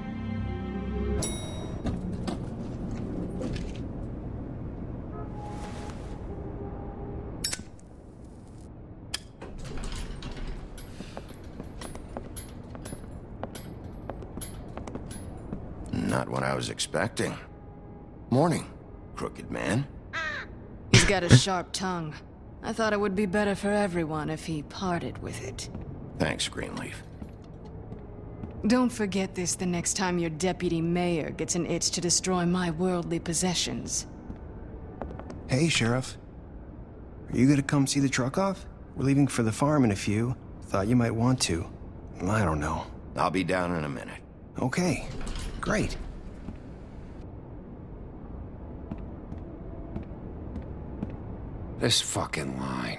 Not what I was expecting. Morning, crooked man. He's got a sharp tongue. I thought it would be better for everyone if he parted with it. Thanks, Greenleaf. Don't forget this the next time your deputy mayor gets an itch to destroy my worldly possessions. Hey, Sheriff. Are you gonna come see the truck off? We're leaving for the farm in a few. Thought you might want to. I don't know. I'll be down in a minute. Okay, great. This fucking line.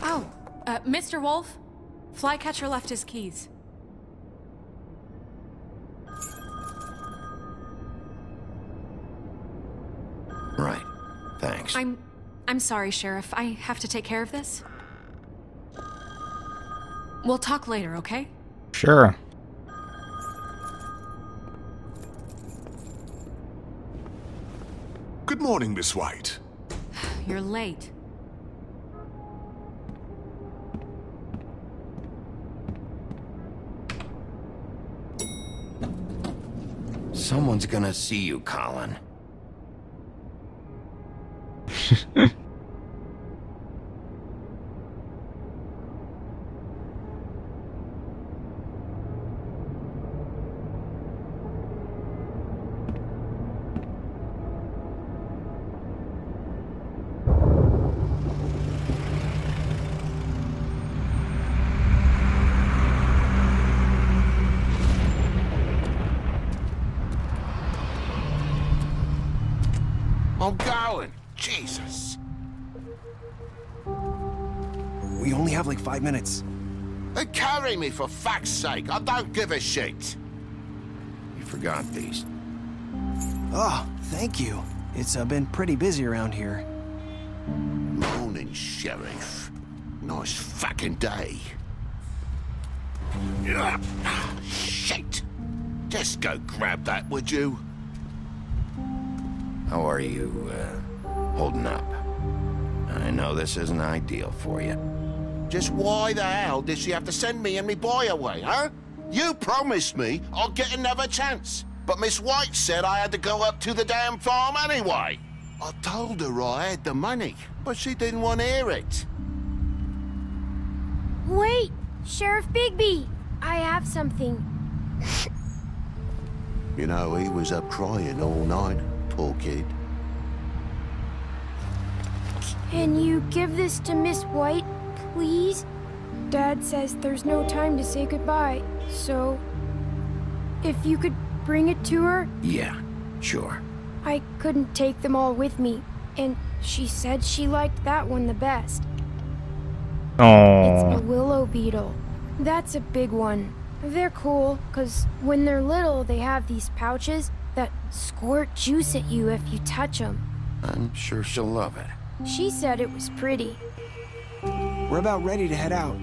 Oh, Mr. Wolf, Flycatcher left his keys. Right. Thanks. I'm sorry, Sheriff. I have to take care of this. We'll talk later, okay? Sure. Good morning, Miss White. You're late. Someone's gonna see you, Colin. I'm going. Jesus. We only have like 5 minutes. They carry me, for fuck's sake. I don't give a shit. You forgot these. Oh, thank you. It's been pretty busy around here. Morning, Sheriff. Nice fucking day. Shit. Just go grab that, would you? How are you, holding up. I know this isn't ideal for you. Just why the hell did she have to send me and me boy away, huh? You promised me I'd get another chance, but Miss White said I had to go up to the damn farm anyway. I told her I had the money, but she didn't want to hear it. Wait, Sheriff Bigby, I have something. You know, he was up crying all night, poor kid. Can you give this to Miss White, please? Dad says there's no time to say goodbye, so if you could bring it to her? Yeah, sure. I couldn't take them all with me, and she said she liked that one the best. Oh. It's a willow beetle. That's a big one. They're cool, because when they're little, they have these pouches that squirt juice at you if you touch them. I'm sure she'll love it. She said it was pretty. We're about ready to head out.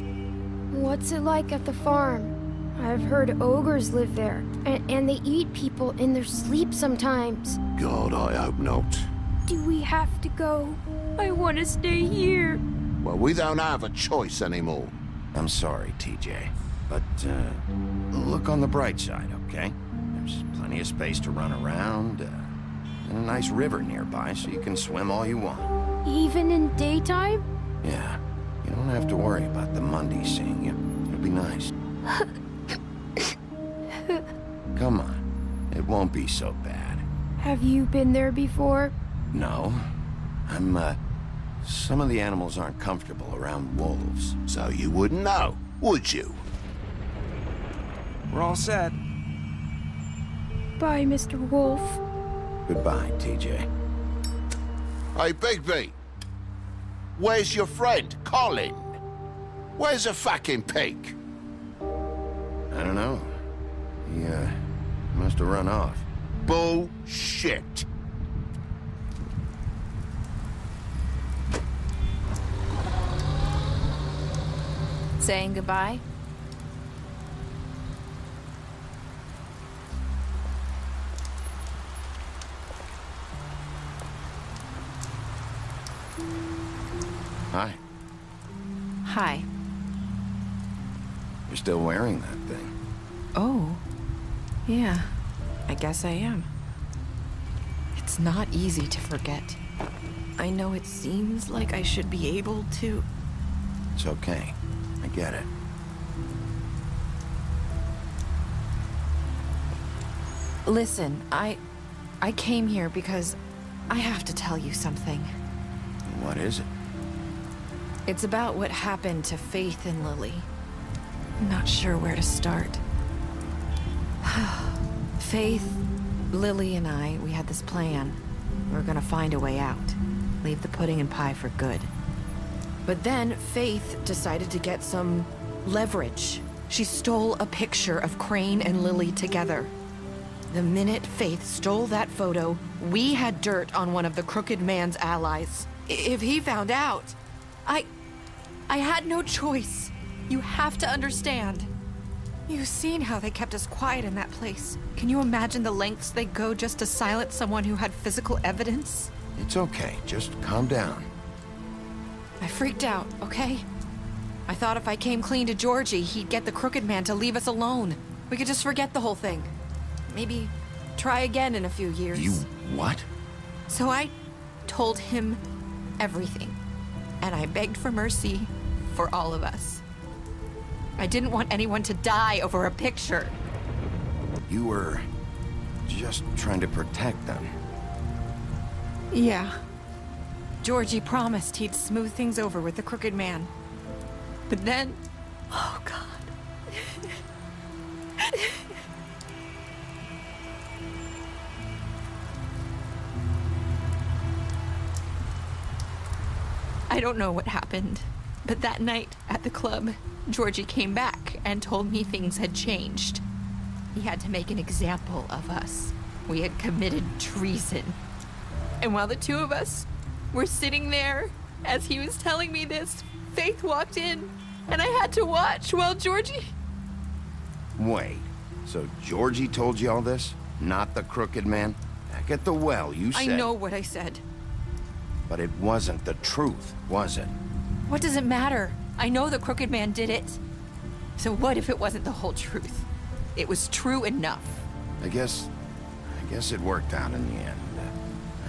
What's it like at the farm? I've heard ogres live there, and they eat people in their sleep sometimes. God, I hope not. Do we have to go? I want to stay here. Well, we don't have a choice anymore. I'm sorry, TJ, but look on the bright side, okay? There's plenty of space to run around, and a nice river nearby so you can swim all you want. Even in daytime? Yeah, you don't have to worry about the Mundies seeing you. It'll be nice. Come on, it won't be so bad. Have you been there before? No, some of the animals aren't comfortable around wolves. So you wouldn't know, would you? We're all set. Bye, Mr. Wolf. Goodbye, TJ. Hey, Bigby. Where's your friend, Colin? Where's the fucking pig? I don't know. He, must have run off. Bullshit. Saying goodbye? Hi. Hi. You're still wearing that thing. Oh. Yeah. I guess I am. It's not easy to forget. I know it seems like I should be able to. It's okay. I get it. Listen, I came here because I have to tell you something. What is it? It's about what happened to Faith and Lily. I'm not sure where to start. Faith, Lily, and I, we had this plan. We were gonna find a way out. Leave the pudding and pie for good. But then Faith decided to get some leverage. She stole a picture of Crane and Lily together. The minute Faith stole that photo, we had dirt on one of the Crooked Man's allies. If he found out, I had no choice. You have to understand. You've seen how they kept us quiet in that place. Can you imagine the lengths they go just to silence someone who had physical evidence? It's okay. Just calm down. I freaked out, okay? I thought if I came clean to Georgie, he'd get the Crooked Man to leave us alone. We could just forget the whole thing. Maybe try again in a few years. You what? So I told him everything. And I begged for mercy for all of us. I didn't want anyone to die over a picture. You were just trying to protect them. Yeah. Georgie promised he'd smooth things over with the Crooked Man. But then... Oh, God. I don't know what happened, but that night at the club, Georgie came back and told me things had changed. He had to make an example of us. We had committed treason. And while the two of us were sitting there, as he was telling me this, Faith walked in, and I had to watch while Georgie... Wait, so Georgie told you all this? Not the Crooked Man? Back at the well, you said... I know what I said. But it wasn't the truth, was it? What does it matter? I know the Crooked Man did it. So what if it wasn't the whole truth? It was true enough. I guess it worked out in the end.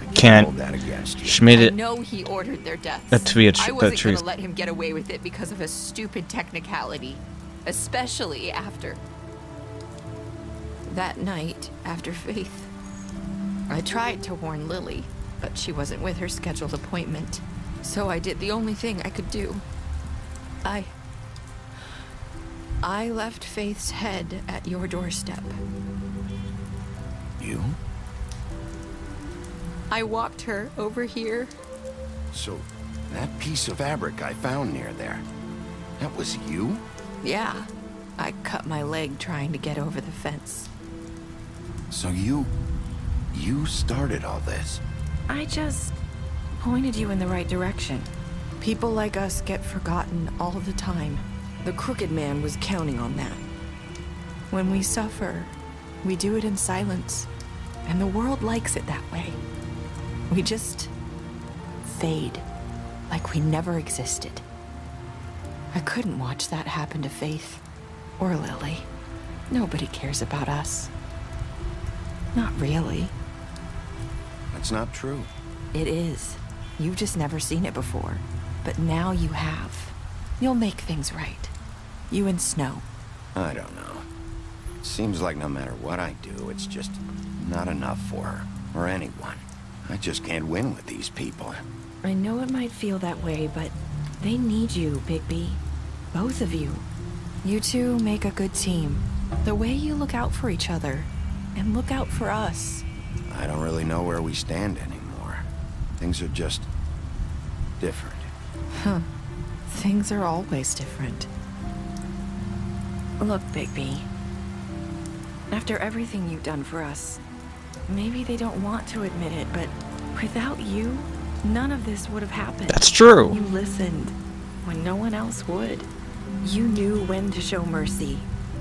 I Can't hold that against you. She made it. I know he ordered their deaths. That to be a I wasn't truth. gonna let him get away with it because of a stupid technicality, especially after that night after Faith. I tried to warn Lily, but she wasn't with her scheduled appointment, so I did the only thing I could do. I left Faith's head at your doorstep. You? I walked her over here. So, that piece of fabric I found near there, that was you? Yeah, I cut my leg trying to get over the fence. So you started all this? I just pointed you in the right direction. People like us get forgotten all the time. The Crooked Man was counting on that. When we suffer, we do it in silence, and the world likes it that way. We just fade, like we never existed. I couldn't watch that happen to Faith, or Lily. Nobody cares about us. Not really. That's not true. It is. You've just never seen it before. But now you have. You'll make things right. You and Snow. I don't know. It seems like no matter what I do, it's just not enough for her, or anyone. I just can't win with these people. I know it might feel that way, but they need you, Bigby. Both of you. You two make a good team. The way you look out for each other, and look out for us. I don't really know where we stand anymore. Things are just different. Huh. Things are always different. Look, Bigby. After everything you've done for us, maybe they don't want to admit it, but without you, none of this would have happened. That's true. You listened when no one else would. You knew when to show mercy,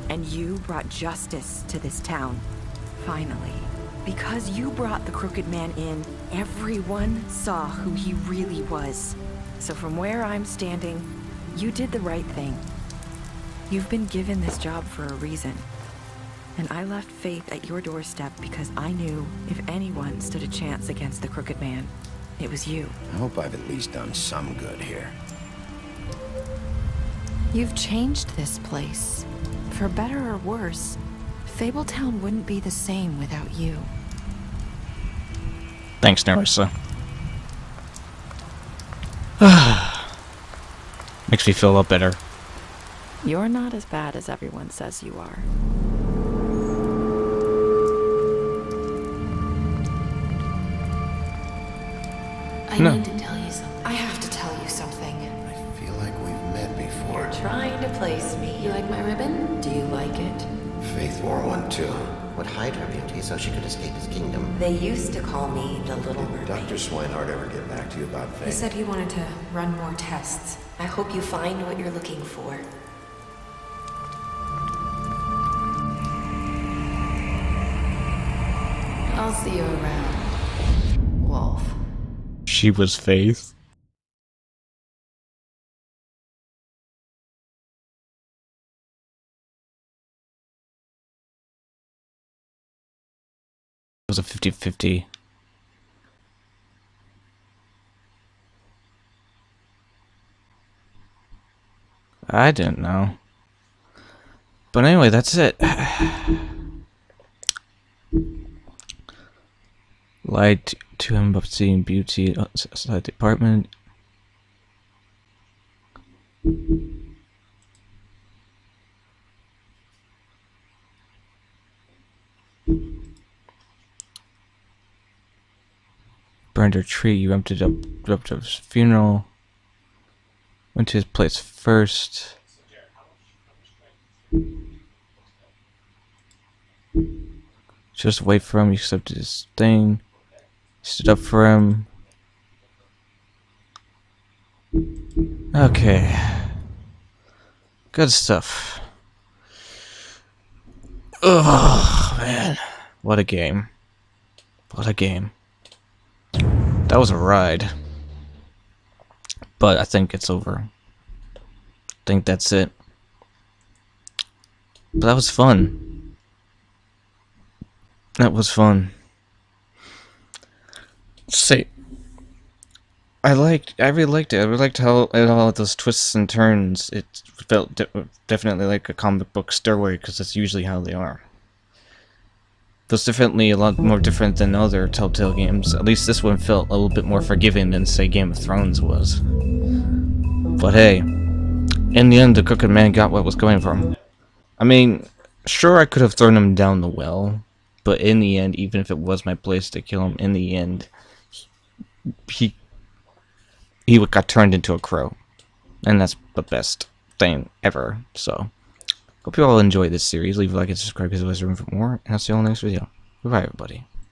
and you brought justice to this town. Finally. Because you brought the Crooked Man in, everyone saw who he really was. So from where I'm standing, you did the right thing. You've been given this job for a reason. And I left Faith at your doorstep because I knew if anyone stood a chance against the Crooked Man, it was you. I hope I've at least done some good here. You've changed this place. For better or worse, Fabletown wouldn't be the same without you. Thanks, Nerissa. Makes me feel a lot better. You're not as bad as everyone says you are. I need to tell you something. I have to tell you something. I feel like we've met before. You're trying to place me. You like my ribbon? Do you like it? Faith wore one too. Would hide her beauty so she could escape his kingdom. They used to call me the Little Did Mermaid. Dr. Swinehart ever get back to you about Faith? He said he wanted to run more tests. I hope you find what you're looking for. I'll see you around, Wolf. She was Faith. It was a 50-50. I didn't know. But anyway, that's it. Lied to him about seeing beauty outside the apartment. Burned her tree, emptied up his funeral. Went to his place first. Just wait for him, he accepted his thing. Stood up for him. Okay. Good stuff. Oh man. What a game. What a game. That was a ride. But I think it's over. I think that's it. But that was fun. That was fun. Say, I really liked it. I really liked how all those twists and turns. It felt definitely like a comic book story, because that's usually how they are. It was definitely a lot more different than other Telltale games. At least this one felt a little bit more forgiving than, say, Game of Thrones was. But hey, in the end, the Crooked Man got what was going for him. I mean, sure, I could have thrown him down the well, but in the end, even if it was my place to kill him, in the end, he got turned into a crow. And that's the best thing ever. So, hope you all enjoy this series. Leave a like and subscribe because there's room for more. And I'll see you all in the next video. Goodbye, everybody.